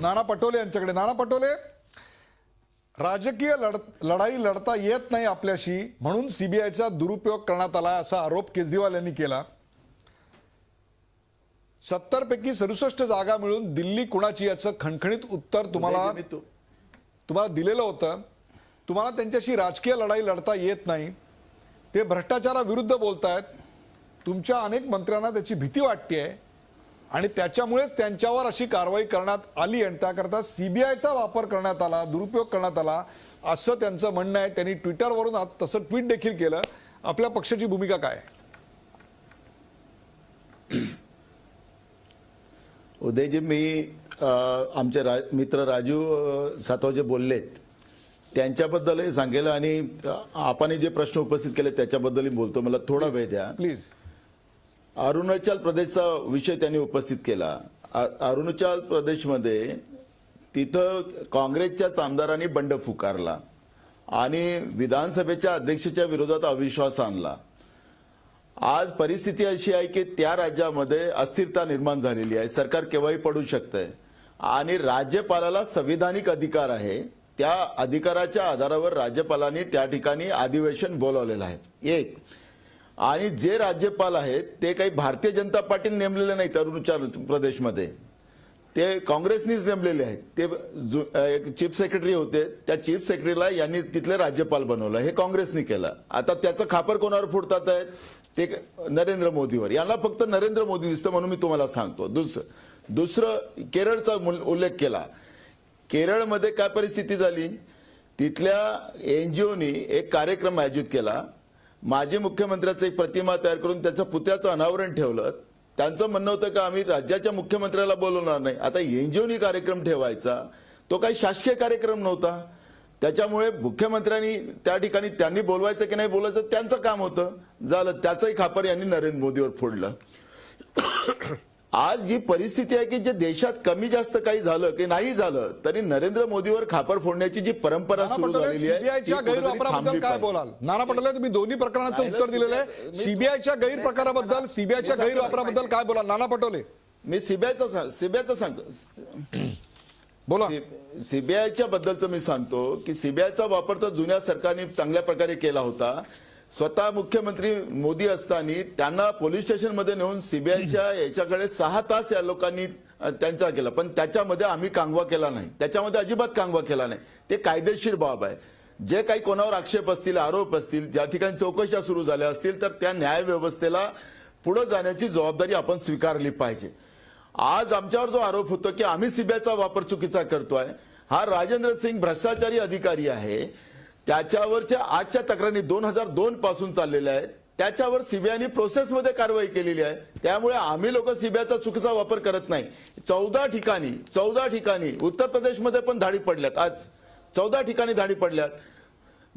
नाना पटोले यांच्याकडे. नाना पटोले, राजकीय लढाई लढता येत नाही आपल्याशी म्हणून सीबीआयचा दुरुपयोग करण्यात आला असा आरोप केजरीवाल यांनी केला. 70 पैकी 67 जागा मिळून दिल्ली कुणाची याचं खणखणीत उत्तर तुम्हाला दिलेलं होतं. तुम्हाला त्यांच्याशी राजकीय लढाई लढता येत नाही, ते भ्रष्टाचाराविरुद्ध बोलतायत, तुमच्या अनेक मंत्र्यांना त्याची भीती वाटतेय आणि त्याच्यामुळेच त्यांच्यावर अशी कारवाई करण्यात आली आणि त्याकरता सीबीआयचा वापर करण्यात आला, दुरुपयोग करण्यात आला असं त्यांचं म्हणणं आहे. त्यांनी ट्विटरवरून तसं ट्विट देखील केलं. आपल्या पक्षाची भूमिका काय आहे? उदयजी, मी आमचे मित्र राजू सातव जे बोललेत त्यांच्याबद्दलही सांगेल आणि आपण जे प्रश्न उपस्थित केले त्याच्याबद्दलही बोलतो. मला थोडा वेळ द्या प्लीज. अरुणाचल प्रदेशचा विषय त्यांनी उपस्थित केला. अरुणाचल प्रदेशमध्ये तिथं काँग्रेसच्याच आमदारांनी बंड फुकारला आणि विधानसभेच्या अध्यक्षाच्या विरोधात अविश्वास आणला. आज परिस्थिती अशी आहे की त्या राज्यामध्ये अस्थिरता निर्माण झालेली आहे. सरकार केव्हाही पडू शकतंय आणि राज्यपालाला संविधानिक अधिकार आहे. त्या अधिकाराच्या आधारावर राज्यपालांनी त्या ठिकाणी अधिवेशन बोलावलेलं आहे. एक, आणि जे राज्यपाल आहेत ते काही भारतीय जनता पार्टीने नेमलेले नाहीत. अरुणाचल प्रदेशमध्ये ते काँग्रेसनीच नेमलेले आहेत. ते एक चीफ सेक्रेटरी होते, त्या चीफ सेक्रेटरीला यांनी तिथले राज्यपाल बनवलं. हे काँग्रेसनी केलं. आता त्याचं खापर कोणावर फोडतात आहेत? ते नरेंद्र मोदीवर. यांना फक्त नरेंद्र मोदी दिसतं म्हणून मी तुम्हाला सांगतो. दुसरं केरळचा उल्लेख केला. केरळमध्ये काय परिस्थिती झाली, तिथल्या एनजीओनी एक कार्यक्रम आयोजित केला. माजी मुख्यमंत्र्याचं एक प्रतिमा तयार करून त्याच्या पुतळ्याचं अनावरण ठेवलं. त्यांचं म्हणणं होतं की आम्ही राज्याच्या मुख्यमंत्र्याला बोलवणार नाही. आता एनजीओनी कार्यक्रम ठेवायचा, तो काही शासकीय कार्यक्रम नव्हता. त्याच्यामुळे मुख्यमंत्र्यांनी त्या ठिकाणी त्यांनी बोलवायचं की नाही बोलायचं त्यांचं काम होतं. झालं, त्याचंही खापर यांनी नरेंद्र मोदीवर फोडलं. आज जी परिस्थिती आहे की जे देशात कमी जास्त काही झालं की नाही झालं तरी नरेंद्र मोदीवर खापर फोडण्याची जी परंपरा सुरू झालेली आहे, सीबीआयच्या गैरवापराबद्दल काय बोलाल? नाना पटोले, तुम्ही दोन्ही प्रकरणाचं उत्तर दिलेलं आहे. सीबीआयच्या गैरप्रकाराबद्दल, सीबीआयच्या गैरवापराबद्दल काय बोलाल नाना पटोले? मी सीबीआयचं सांगतो. बोला. सीबीआयच्या बद्दलचं मी सांगतो की सीबीआयचा वापर तर जुन्या सरकारने चांगल्या प्रकारे केला होता. स्वतः मुख्यमंत्री मोदी असताना त्यांना पोलीस स्टेशनमध्ये नेऊन सीबीआयच्या याच्याकडे 6 तास या लोकांनी त्यांचा केला, पण त्याच्यामध्ये आम्ही कांगवा केला नाही. त्याच्यामध्ये अजिबात कांगवा केला नाही. ते कायदेशीर बाब आहे. जे काही कोणावर आक्षेप असतील, आरोप असतील, ज्या ठिकाणी चौकशा सुरू झाल्या असतील तर त्या न्याय व्यवस्थेला पुढे जाण्याची जबाबदारी आपण स्वीकारली पाहिजे. आज आमच्यावर जो आरोप होतो की आम्ही सीबीआयचा वापर चुकीचा करतोय, हा राजेंद्र सिंग भ्रष्टाचारी अधिकारी आहे. त्याच्यावरच्या आजच्या तक्रारी 2002 पासून चाललेल्या आहेत. त्याच्यावर सीबीआयने प्रोसेसमध्ये कारवाई केलेली आहे. त्यामुळे आम्ही लोक सीबीआयचा चुकीचा वापर करत नाही. 14 ठिकाणी उत्तर प्रदेशमध्ये पण धाडी पडल्यात. आज 14 ठिकाणी धाडी पडल्यात.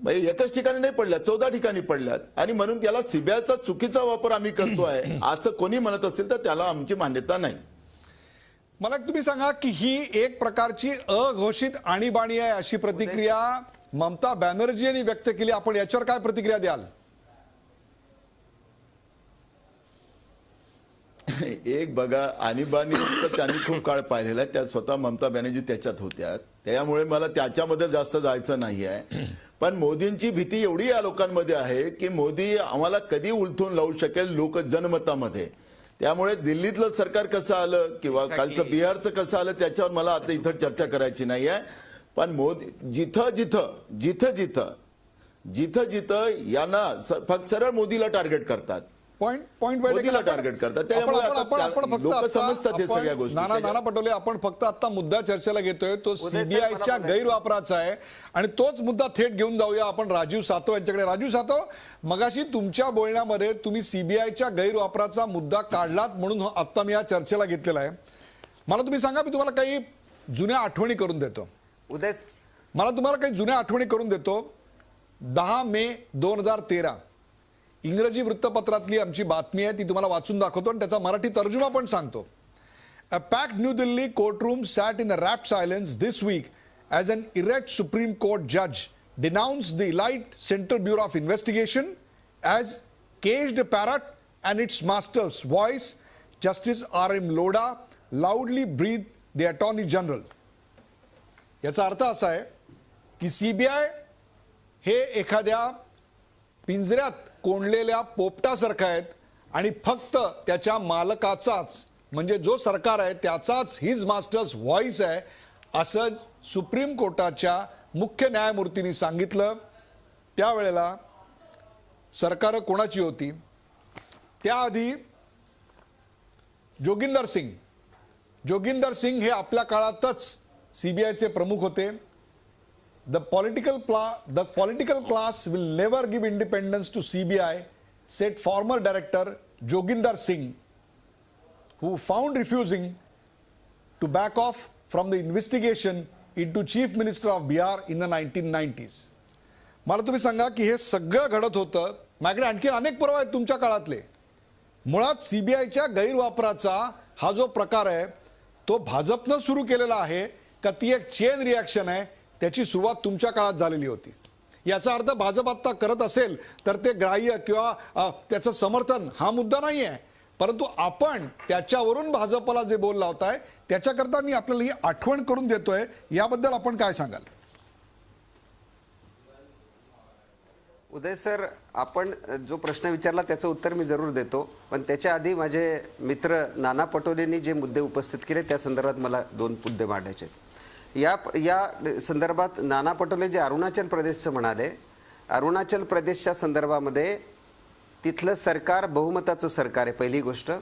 एकच ठिकाणी नाही पडल्यात, 14 ठिकाणी पडल्यात. आणि म्हणून त्याला सीबीआयचा चुकीचा वापर आम्ही करतोय असं कोणी म्हणत असेल तर त्याला आमची मान्यता नाही. मला तुम्ही सांगा की ही एक प्रकारची अघोषित आणीबाणी आहे अशी प्रतिक्रिया ममता बॅनर्जी यांनी व्यक्त केली. आपण याच्यावर काय प्रतिक्रिया द्याल? एक बघा, आणीबाणीचं त्यांनी खूप काळ पाहिलेला आहे. त्या स्वतः ममता बॅनर्जी त्याच्यात होत्या. त्यामुळे मला त्याच्यामध्ये जास्त जायचं नाही आहे. पण मोदींची भीती एवढी या लोकांमध्ये आहे की मोदी आम्हाला कधी उलथून लावू शकेल लोक जनमतामध्ये. त्यामुळे दिल्लीतलं सरकार कसं आलं किंवा कालचं बिहारचं कसं आलं त्याच्यावर मला आता इथं चर्चा करायची नाही आहे. पण मोदी जिथं जिथं यांना फक्त सरळ मोदीला टार्गेट करतात, मोदीला टार्गेट करतात. त्यामुळे लोक समजतात हे सगळ्या गोष्टी. नाना पटोले, आपण फक्त आता मुद्दा चर्चेला घेतोय तो सीबीआयच्या गैरवापराचा आहे आणि तोच मुद्दा थेट घेऊन जाऊया आपण राजीव सातव यांच्याकडे. राजीव सातव, मगाशी तुमच्या बोलण्यामध्ये तुम्ही सीबीआयच्या गैरवापराचा मुद्दा काढलात म्हणून आता मी या चर्चेला घेतलेला आहे. मला तुम्ही सांगा, मी तुम्हाला काही जुन्या आठवणी करून देतो. मला तुम्हाला काही जुन्या आठवणी करून देतो. 10 मे 2013 इंग्रजी वृत्तपत्रातली आमची बातमी आहे, ती तुम्हाला वाचून दाखवतो आणि त्याचा मराठी तर्जुमा पण सांगतो. A packed New Delhi courtroom sat in a rapt silence this week as an erect Supreme Court judge denounced the elite Central Bureau of Investigation as caged parrot and its master's voice. Justice R.M. Lodha loudly breathed the Attorney General. याचा अर्थ असा आहे की CBI हे एखाद्या पिंजऱ्यात कोंडलेल्या पोपटासारखं आहेत आणि फक्त त्याच्या मालकाचाच, म्हणजे जो सरकार आहे त्याचाच हिज मास्टर्स व्हॉइस आहे असं सुप्रीम कोर्टाच्या मुख्य न्यायमूर्तींनी सांगितलं. त्यावेळेला सरकार कोणाची होती? त्याआधी जोगिंदर सिंग हे आपल्या काळातच सीबीआयचे प्रमुख होते. The political class will never give independence to CBI, said former director Joginder Singh, who found refusing to back off from the investigation into Chief Minister of Bihar in the 1990s. मला तुम्ही सांगा की हे सगळं घडत होतं. माझ्याकडे आणखी अनेक पुरावे आहेत तुमच्या काळातले. मुळात सीबीआयच्या गैरवापराचा हा जो प्रकार आहे तो भाजपनं सुरू केलेला आहे का ती एक चेन रिॲक्शन आहे? त्याची सुरुवात तुमच्या काळात झालेली होती. याचा अर्थ भाजप आता करत असेल तर ते ग्राह्य किंवा त्याचं समर्थन हा मुद्दा नाही आहे, परंतु आपण त्याच्यावरून भाजपला जे बोल लावताय त्याच्याकरता मी आपल्याला ही आठवण करून देतोय. याबद्दल आपण काय सांगाल? उदय सर, आपण जो प्रश्न विचारला त्याचं उत्तर मी जरूर देतो, पण त्याच्या आधी माझे मित्र नाना पटोलेंनी जे मुद्दे उपस्थित केले त्या संदर्भात मला 2 मुद्दे मांडायचे. या संदर्भात नाना पटोले जे अरुणाचल प्रदेशचं म्हणाले, अरुणाचल प्रदेशच्या संदर्भामध्ये तिथलं सरकार बहुमताचं सरकार आहे, पहिली गोष्ट.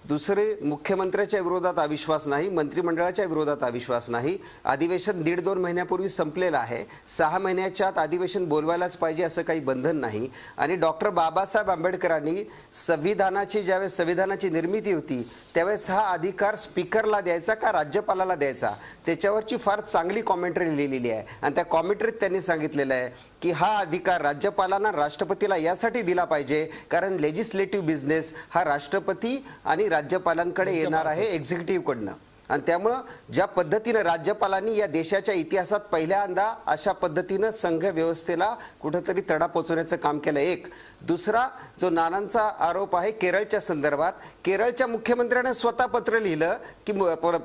दुसरे, मुख्यमंत्र्याच्या विरोधात अविश्वास नाही, मंत्रिमंडळाच्या विरोधात अविश्वास नाही. अधिवेशन 1.5-2 महिन्यापूर्वी संपलेलं आहे. 6 महिन्याच्या आत अधिवेशन बोलवायलाच पाहिजे असं काही बंधन नाही. आणि डॉक्टर बाबासाहेब आंबेडकरांनी ज्यावेळेस संविधानाची निर्मिती होती त्यावेळेस हा अधिकार स्पीकरला द्यायचा का राज्यपालाला द्यायचा, त्याच्यावरची फार चांगली कॉमेंटरी लिहिलेली आहे. आणि त्या कॉमेंटरीत त्यांनी सांगितलेलं आहे की हा अधिकार राज्यपालांना राष्ट्रपतीला यासाठी दिला पाहिजे कारण लेजिस्लेटिव्ह बिझनेस हा राष्ट्रपती आणि राज्यपालांकडे येणार आहे एक्झिक्युटिव्ह कडनं. आणि त्यामुळं ज्या पद्धतीनं राज्यपालांनी या देशाच्या इतिहासात पहिल्यांदा अशा पद्धतीनं संघ व्यवस्थेला कुठंतरी तडा पोचवण्याचं काम केलं. एक. दुसरा जो नानांचा आरोप आहे केरळच्या संदर्भात, केरळच्या मुख्यमंत्र्याने स्वतः पत्र लिहिलं की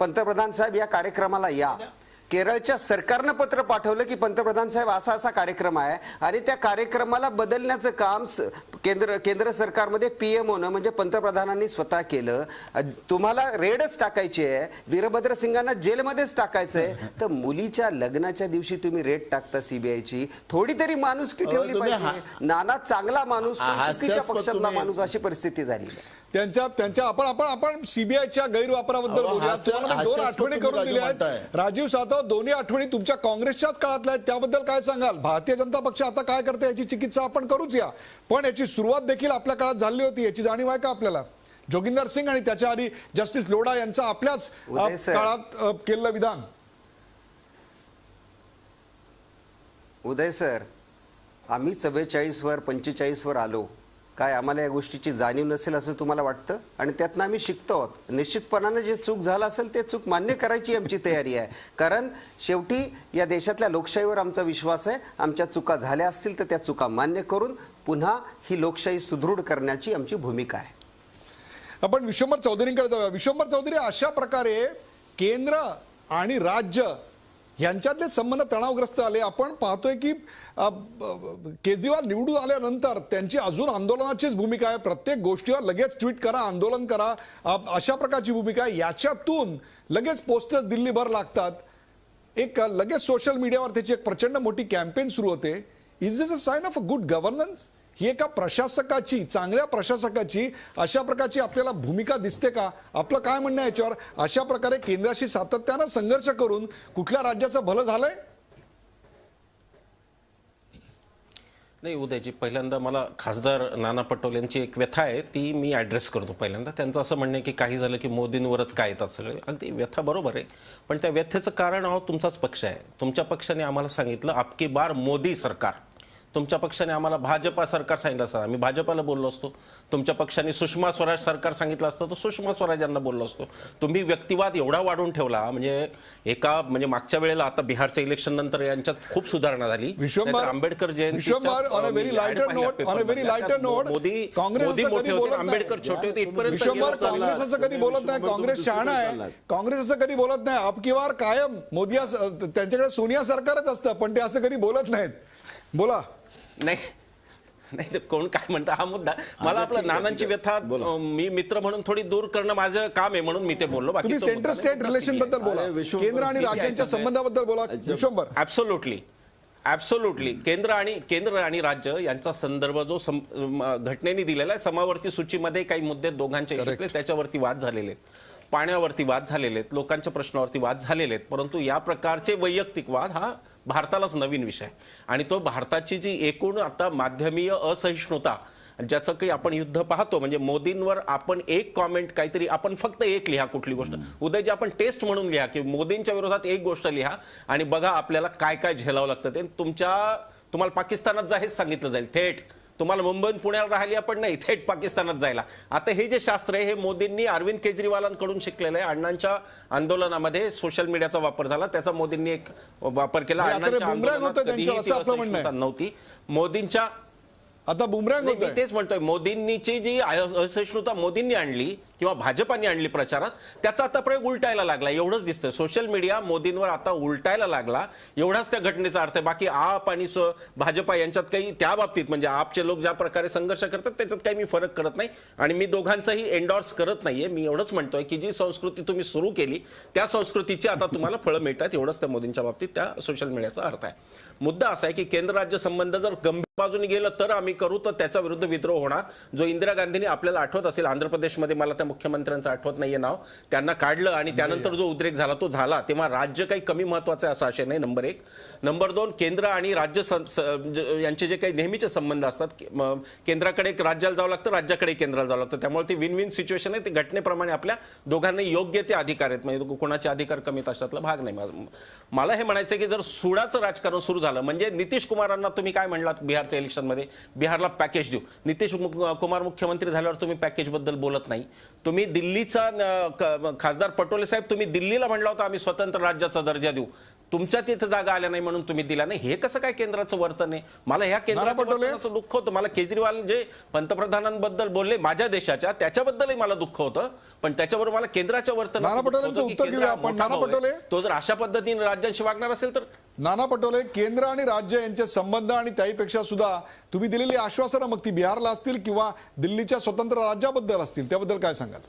पंतप्रधान साहेब या कार्यक्रमाला या. केरळच्या सरकारनं पत्र पाठवलं की पंतप्रधान साहेब असा असा कार्यक्रम आहे आणि त्या कार्यक्रमाला बदलण्याचं काम केंद्र सरकारमध्ये पीएमओनं म्हणजे पंतप्रधानांनी स्वतः केलं. तुम्हाला रेडच टाकायची आहे, वीरभद्रसिंगांना जेलमध्येच टाकायचंय, तर मुलीच्या लग्नाच्या दिवशी तुम्ही रेड टाकता सीबीआयची. थोडी तरी माणुसकी ठेवली पाहिजे. नाना चांगला माणूस, चुकीच्या पक्षातला माणूस, अशी परिस्थिती झाली आहे. त्यांच्या आपण सीबीआयच्या गैरवापराबद्दल बोलूया. तुम्हाला मी 2 आठवणी करून दिल्या आहेत. राजीव सातव, दोन्ही आठवणी तुमच्या काँग्रेसच्याच काळातल्या आहेत, त्याबद्दल काय सांगाल? भारतीय जनता पक्ष आता काय करते याची चिकित्सा आपण करूच या, पण याची सुरुवात देखील आपल्या काळात झाली होती, याची जाणीव आहे का आपल्याला? जोगिंदर सिंग आणि त्याच्या आधी जस्टिस लोढा यांचं आपल्याच काळात केलेलं विधान. उदय सर, आम्ही 44 वर 45 वर आलो, काय आम्हाला या गोष्टीची जाणीव नसेल असं तुम्हाला वाटतं? आणि त्यातनं आम्ही शिकतो आहोत. निश्चितपणानं जे चूक झालं असेल ते चूक मान्य करायची आमची तयारी आहे, कारण शेवटी या देशातल्या लोकशाहीवर आमचा विश्वास आहे. आमच्या चुका झाल्या असतील तर त्या चुका मान्य करून पुन्हा ही लोकशाही सुदृढ करण्याची आमची भूमिका आहे. आपण विश्वंभर चौधरींकडे जाऊया. विश्वंभर चौधरी, अशा प्रकारे केंद्र आणि राज्य यांच्यातले संबंध तणावग्रस्त आले. आपण पाहतोय की केजरीवाल निवडून आल्यानंतर त्यांची अजून आंदोलनाचीच भूमिका आहे. प्रत्येक गोष्टीवर लगेच ट्विट करा, आंदोलन करा, अशा प्रकारची भूमिका आहे. याच्यातून लगेच पोस्टर्स दिल्लीभर लागतात. एक लगेच सोशल मीडियावर त्याची एक प्रचंड मोठी कॅम्पेन सुरू होते. Is this a sign of a good governance? ही एका प्रशासकाची, चांगल्या प्रशासकाची अशा प्रकारची आपल्याला भूमिका दिसते का? आपलं काय म्हणणं आहे याच्यावर? अशा प्रकारे केंद्राशी सातत्यानं संघर्ष करून कुठल्या राज्याचं भलं झालंय? नाही उदयजी, पहिल्यांदा मला खासदार नाना पटोले यांची एक व्यथा आहे ती मी ॲड्रेस करतो. पहिल्यांदा त्यांचं असं म्हणणं आहे की काही झालं की मोदींवरच काय येतात सगळे. अगदी व्यथा बरोबर आहे, पण त्या व्यथेचं कारण तुमचाच पक्ष आहे. तुमच्या पक्षाने आम्हाला सांगितलं अबकी बार मोदी सरकार. तुमच्या पक्षाने आम्हाला भाजपा सरकार सांगितलं असतं, आम्ही भाजपाला बोललो असतो. तुमच्या पक्षाने सुषमा स्वराज सरकार सांगितलं असतं तर सुषमा स्वराज यांना बोललो असतो. तुम्ही व्यक्तिवाद एवढा वाढून ठेवला, म्हणजे मागच्या वेळेला आता बिहारच्या इलेक्शन नंतर यांच्यात खूप सुधारणा झाली. Ambedkar Jayanti on a very lighter note Modi मोठे होते, आंबेडकर छोटे होते, इथपर्यंत काँग्रेस असं कधी बोलत नाही. काँग्रेस शहाणा आहे, काँग्रेस असं कधी बोलत नाही. अबकी बार कायम मोदी, त्यांच्याकडे सोनिया सरकारच असतं, पण ते असं कधी बोलत नाहीत. बोला. नाही कोण काय म्हणतं हा मुद्दा. मला आपलं नानांची व्यथा मी मित्र म्हणून थोडी दूर करणं माझं काम आहे म्हणून मी ते बोललो. बाकी सेंट्रल स्टेट रिलेशन बद्दल बोला, केंद्र आणि राज्यांच्या संबंधाबद्दल बोला. विश्वंभर, ऍब्सोल्युटली केंद्र आणि राज्य यांचा संदर्भ जो घटनेने दिलेला आहे, समावर्ती सूचीमध्ये काही मुद्दे दोघांचे त्याच्यावरती वाद झालेले आहेत, पाण्यावरती वाद झालेले आहेत, लोकांच्या प्रश्नावरती वाद झालेले आहेत. परंतु या प्रकारचे वैयक्तिक वाद हा भारतालाच नवीन विषय आहे. आणि तो भारताची जी एकूण आता माध्यमीय असहिष्णुता, ज्याचं काही आपण युद्ध पाहतो, म्हणजे मोदींवर आपण एक कॉमेंट काहीतरी, आपण फक्त एक लिहा कुठली गोष्ट उदयजी, आपण टेस्ट म्हणून लिहा की मोदींच्या विरोधात एक गोष्ट लिहा आणि बघा आपल्याला काय काय झेलावं लागतं ते. तुम्हाला पाकिस्तानात जा हेच सांगितलं जाईल थेट. तुम्हाला मुंबईत पुण्याला राहिली आपण नाही, थेट पाकिस्तानात जायला. आता हे जे शास्त्र आहे हे मोदींनी अरविंद केजरीवालांकडून शिकलेलं आहे. अण्णांच्या आंदोलनामध्ये सोशल मीडियाचा वापर झाला, त्याचा मोदींनी एक वापर केला. अण्णांच्या आंदोलनात नव्हती मोदींच्या, आता बुमरँग मी तेच म्हणतोय मोदींची जी असहिष्णुता मोदींनी आणली किंवा भाजपाने आणली प्रचारात, त्याचा आता प्रयोग उलटायला लागला एवढंच दिसतं. सोशल मीडिया मोदींवर आता उलटायला लागला एवढाच त्या घटनेचा अर्थ आहे. बाकी आप आणि भाजपा यांच्यात काही त्या बाबतीत म्हणजे आपचे लोक ज्या प्रकारे संघर्ष करतात त्याच्यात काही मी फरक करत नाही आणि मी दोघांचाही एंडॉर्स करत नाहीये. मी एवढंच म्हणतोय की जी संस्कृती तुम्ही सुरू केली त्या संस्कृतीची आता तुम्हाला फळं मिळतात, एवढंच त्या मोदींच्या बाबतीत त्या सोशल मीडियाचा अर्थ आहे. मुद्दा असा आहे की केंद्र राज्य संबंध जर गंभीर बाजूने गेलं तर आम्ही करू, तर त्याच्या विरुद्ध विद्रोह होणार. जो इंदिरा गांधींनी आपल्याला आठवत असेल आंध्र प्रदेशमध्ये, मला त्या मुख्यमंत्र्यांचं आठवत नाहीये नाव, त्यांना काढलं आणि त्यानंतर जो उद्रेक झाला तो झाला. तेव्हा राज्य काही कमी महत्वाचं आहे असा आशय नाही, नंबर एक. नंबर दोन, केंद्र आणि राज्य यांचे जे काही नेहमीचे संबंध असतात, केंद्राकडे राज्याला जावं लागतं, राज्याकडे केंद्राला जावं लागतं. त्यामुळे ती विन विन सिच्युएशन आहे. ती घटनेप्रमाणे आपल्या दोघांना योग्य ते अधिकार आहेत, म्हणजे कोणाचे अधिकार कमी अशातला भाग नाही. मला हे म्हणायचं की जर सुडाचं राजकारण सुरू झालं म्हणजे नितीश कुमारांना तुम्ही काय म्हणलात बिहारच्या इलेक्शनमध्ये, बिहारला पॅकेज देऊ. नितीश कुमार मुख्यमंत्री झाल्यावर तुम्ही पॅकेज बद्दल बोलत नाही. तुम्ही दिल्लीचा खासदार पटोले साहेब, तुम्ही दिल्लीला म्हणला होता आम्ही स्वतंत्र राज्याचा दर्जा देऊ, तुमच्या तिथे जागा आल्या नाही म्हणून तुम्ही दिला नाही. हे कसं काय केंद्राचं वर्तन आहे? मला ह्या केंद्राचं वर्तनाचं दुःख होतं. मला केजरीवाल जे पंतप्रधानांबद्दल बोलले माझ्या देशाच्या, त्याच्याबद्दलही मला दुःख होतं, पण त्याच्याबरोबर मला केंद्राच्या वर्तनाचं उत्तर घेऊया आपण. नाना पटोले, तो जर अशा पद्धतीने राज्यांशी वागणार असेल तर. नाना पटोले, केंद्र आणि राज्य यांचे संबंध आणि त्याहीपेक्षा सुद्धा तुम्ही दिलेली आश्वासनं, मग ती बिहारला असतील किंवा दिल्लीच्या स्वतंत्र राज्याबद्दल असतील, त्याबद्दल काय सांगाल?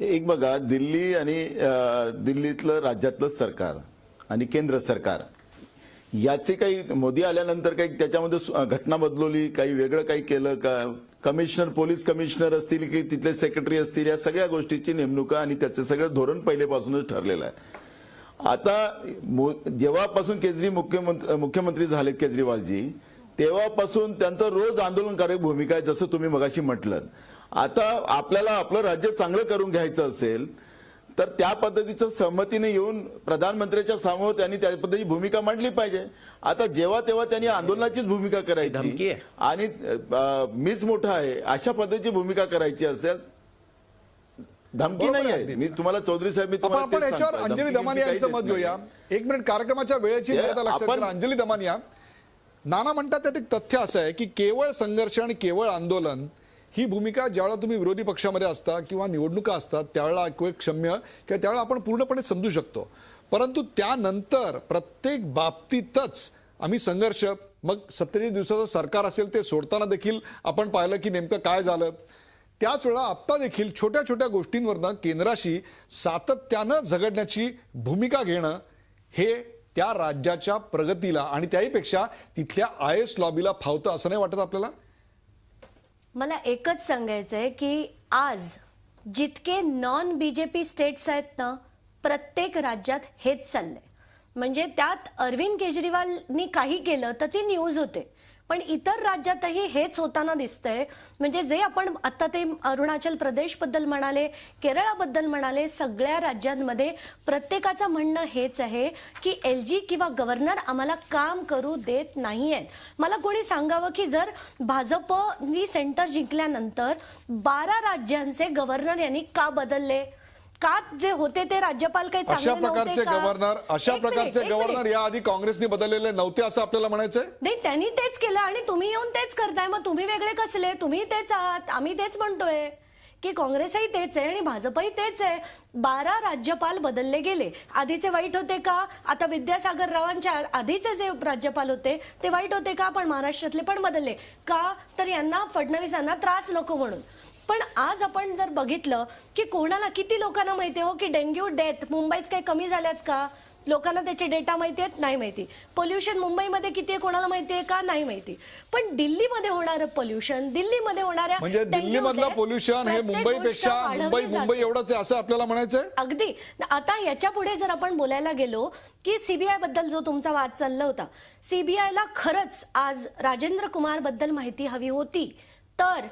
एक बघा, दिल्ली आणि दिल्लीतलं राज्यातलं सरकार आणि केंद्र सरकार याचे काही मोदी आल्यानंतर काही त्याच्यामध्ये घटना बदलवली, काही वेगळं काही केलं का? कमिशनर, पोलीस कमिशनर असतील की तिथले सेक्रेटरी असतील, या सगळ्या गोष्टीची नेमणुका आणि त्याचं सगळं धोरण पहिलेपासूनच ठरलेलं आहे. आता जेव्हापासून मुख्यमंत्री झाले केजरीवालजी, तेव्हापासून त्यांचं रोज आंदोलनकारक भूमिका आहे, जसं तुम्ही मगाशी म्हटलं. आता आपल्याला आपलं राज्य चांगलं करून घ्यायचं असेल तर त्या पद्धतीचं सहमतीने येऊन प्रधानमंत्र्यांच्या समोर त्यांनी त्या पद्धतीची भूमिका मांडली पाहिजे. आता जेव्हा तेव्हा त्यांनी आंदोलनाचीच भूमिका करायची आणि मीच मोठा आहे अशा पद्धतीची भूमिका करायची असेल, धमकी नाही आहे. मी तुम्हाला चौधरी साहेब, मी तुम्हाला याच्यावर अंजली दमानिया यांचं मत घेऊया. एक मिनिट, कार्यक्रमाच्या वेळेची मर्यादा लक्षात घ्या. अंजली दमानिया, नाना म्हणतात त्यात एक तथ्य असं आहे की केवळ संघर्ष आणि केवळ आंदोलन ही भूमिका ज्यावेळेला तुम्ही विरोधी पक्षामध्ये असता किंवा निवडणुका असतात त्यावेळेला क्षम्य किंवा त्यावेळेला आपण पूर्णपणे समजू शकतो, परंतु त्यानंतर प्रत्येक बाबतीतच आम्ही संघर्ष, मग 47 दिवसाचं सरकार असेल ते सोडताना देखील आपण पाहिलं की नेमकं काय झालं. त्याच वेळा आता देखील छोट्या छोट्या गोष्टींवरनं केंद्राशी सातत्यानं झगडण्याची भूमिका घेणं हे त्या राज्याच्या प्रगतीला आणि त्याहीपेक्षा तिथल्या IAS लॉबीला फावतं असं नाही वाटत आपल्याला? मला एकच सांगायचंय की आज जितके नॉन बीजेपी स्टेट्स आहेत ना, प्रत्येक राज्यात हेच चाललंय. म्हणजे त्यात अरविंद केजरीवालनी काही केलं तर ती न्यूज होते, पण इतर राज्यातही हेच होताना दिसतंय. म्हणजे जे आपण आता ते अरुणाचल प्रदेश बद्दल म्हणाले, केरळाबद्दल म्हणाले, सगळ्या राज्यांमध्ये प्रत्येकाचं म्हणणं हेच आहे की LG किंवा गव्हर्नर आम्हाला काम करू देत नाहीयेत. मला कोणी सांगावं की जर भाजपनी सेंटर जिंकल्यानंतर 12 राज्यांचे गव्हर्नर यांनी का बदलले? का जे होते ते राज्यपाल काही अशा प्रकारचे गव्हर्नर याआधी काँग्रेसने बदललेले नव्हते असं आपल्याला म्हणायचंय? नाही, त्यांनी तेच केलं आणि तुम्ही येऊन तेच करताय. मग तुम्ही वेगळे कसले? तुम्ही तेच आहात. आम्ही तेच म्हणतोय की काँग्रेसही तेच आहे आणि भाजपही तेच आहे. 12 राज्यपाल बदलले गेले. आधीचे वाईट होते का? आता विद्यासागर रावांच्या आधीचे जे राज्यपाल होते ते वाईट होते का? पण महाराष्ट्रातले पण बदलले का? तर यांना, फडणवीसांना त्रास नको म्हणून. पण आज आपण जर बघितलं की कोणाला, किती लोकांना माहिती हो की डेंग्यू डेथ मुंबईत काही कमी झाल्यात का? लोकांना त्याचे डेटा माहिती आहेत? नाही माहिती. पोल्युशन मुंबईमध्ये किती आहे कोणाला माहिती आहे का? नाही माहिती. पण दिल्लीमध्ये होणारं पोल्युशन, दिल्लीमध्ये होणाऱ्या, म्हणजे दिल्लीमधलं पोल्युशन हे मुंबईपेक्षा मुंबई एवढंच आहे असं आपल्याला म्हणायचंय? अगदी. आता याच्या पुढे जर आपण बोलायला गेलो की सीबीआय बद्दल जो तुमचा वाद चालला होता, सीबीआयला खरंच आज राजेंद्र कुमार बद्दल माहिती हवी होती तर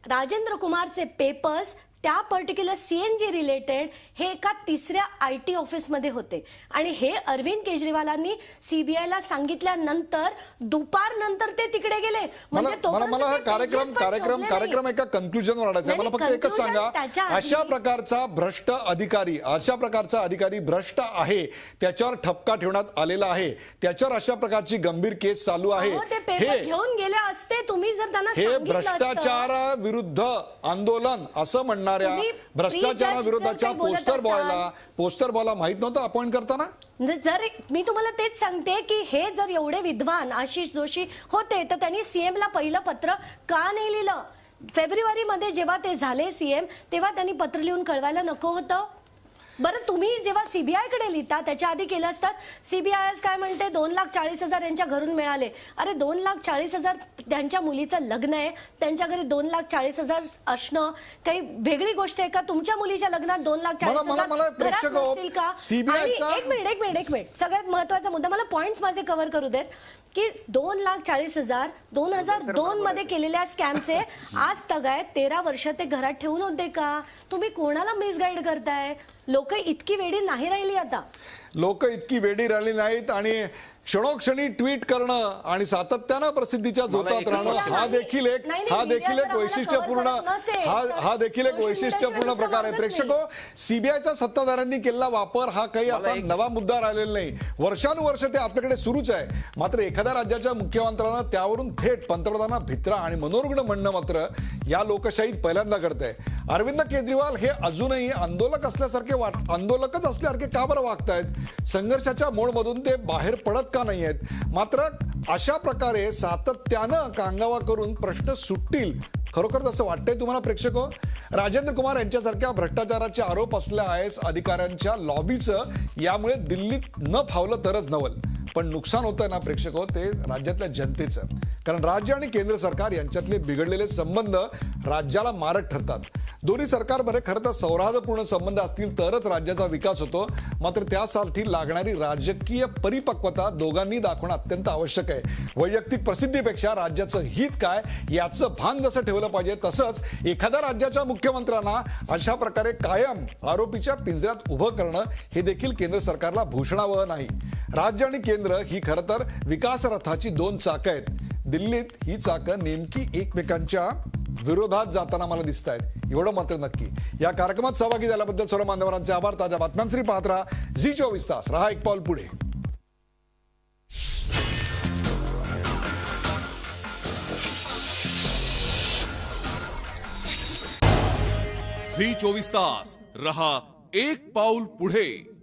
राजेंद्र कुमारचे पेपर्स त्या पर्टिक्युलर सीएनजी रिलेटेड हे एका तिसऱ्या IT ऑफिसमध्ये होते आणि हे अरविंद केजरीवालांनी सीबीआयला सांगितल्यानंतर दुपारनंतर ते तिकडे गेले. मला तोपर्यंत मला हा ते pages पण शोधले नाही. कार्यक्रम एका कन्क्लुजनवर आणायचा आहे. नाही, मला फक्त एकच conclusion सांगा, त्याच्या आधी- अशा प्रकारचा अधिकारी भ्रष्ट आहे, त्याच्यावर ठपका ठेवण्यात आलेला आहे, त्याच्यावर अशा प्रकारची गंभीर केस चालू आहे. अहो, ते पेपर घेऊन गेले असते तुम्ही जर त्यांना हे सांगितलं असतं. भ्रष्टाचाराविरुद्ध आंदोलन असं म्हणणाऱ्या तुम्ही भ्रष्टाचाराविरोधाच्या pre-judge जर काही बोलत पोस्टर बॉयला माहित नव्हतं अपॉइंट करताना. जर मी तुम्हाला तेच सांगते की हे जर एवढे विद्वान आशिष जोशी होते तर त्यांनी सीएमला पहिलं पत्र का नाही लिहिलं? फेब्रुवारीमध्ये जेव्हा ते झाले सीएम तेव्हा त्यांनी पत्र लिहून कळवायला नको होतं? बरं, तुम्ही जेव्हा सीबीआय कडे लिहिता त्याच्या आधी केलं असतात. सीबीआय काय म्हणते 2,40,000 यांच्या घरून मिळाले. अरे 2,40,000 त्यांच्या मुलीचं लग्न आहे, त्यांच्या घरी 2,40,000 असणं काही वेगळी गोष्ट आहे का? तुमच्या मुलीच्या लग्नात 2,40,000 घरात नसतील का? आणि एक मिनिट सगळ्यात महत्वाचा मुद्दा, मला पॉइंट्स माझे कव्हर करू देत की 2,40,000 2002 मध्ये केलेल्या स्कॅमचे आज तगायत 13 वर्ष ते घरात ठेवून होते का? तुम्ही कोणाला मिसगाईड करताय? लोक इतकी वेडी नाही राहिली आता. लोक इतकी वेडी राहिली नाहीत आणि क्षणोक्षणी ट्विट करणं आणि सातत्यानं प्रसिद्धीच्या झोतात राहणं हा देखील एक वैशिष्ट्यपूर्ण प्रकार आहे. प्रेक्षको, सीबीआयच्या सत्ताधाऱ्यांनी केलेला वापर हा काही आता नवा मुद्दा राहिलेला नाही. वर्षानुवर्ष ते आपल्याकडे सुरूच आहे. मात्र एखाद्या राज्याच्या मुख्यमंत्र्यांना त्यावरून थेट पंतप्रधानांना भित्रा आणि मनोरुग्ण म्हणणं मात्र या लोकशाहीत पहिल्यांदा घडतंय. अरविंद केजरीवाल हे अजूनही आंदोलकच असल्यासारखे का बरं वागतायत? संघर्षाच्या मोडमधून ते बाहेर पडत का नाही आहेत? मात्र अशा प्रकारे सातत्यानं कांगावा करून प्रश्न सुटतील खरोखर असं वाटतंय तुम्हाला प्रेक्षको? राजेंद्र कुमार यांच्यासारख्या भ्रष्टाचाराचे आरोप असलेल्या IAS अधिकाऱ्यांच्या लॉबीचं यामुळे दिल्लीत न फावलं तरच नवल. पण नुकसान होतं ना प्रेक्षको, ते राज्यातल्या जनतेचं. कारण राज्य आणि केंद्र सरकार यांच्यातले बिघडलेले संबंध राज्याला मारक ठरतात. दोन्ही सरकारमध्ये खरं तर सौहार्दपूर्ण संबंध असतील तरच राज्याचा विकास होतो. मात्र त्यासाठी लागणारी राजकीय परिपक्वता दोघांनी दाखवणं अत्यंत आवश्यक आहे. वैयक्तिक प्रसिद्धीपेक्षा राज्याचं हित काय याचं भान जसं ठेवलं पाहिजे, तसंच एखाद्या राज्याच्या मुख्यमंत्र्यांना अशा प्रकारे कायम आरोपीच्या पिंजऱ्यात उभं करणं हे देखील केंद्र सरकारला भूषणावह नाही. राज्य आणि केंद्र ही खरं तर विकास रथाची दोन चाकं आहेत. दिल्लीत ही चाकं नेमकी एकमेकांच्या विरोधात जाताना मला दिसत आहेत, एवढं मात्र नक्की. या कार्यक्रमात सहभागी झाल्याबद्दल सर्व मान्यवरांचे आभार. ताज्या बातम्यांसाठी पाहत राहा झी24 तास. रहा एक पाऊल पुढे. झी24 तास रहा एक पाऊल पुढे.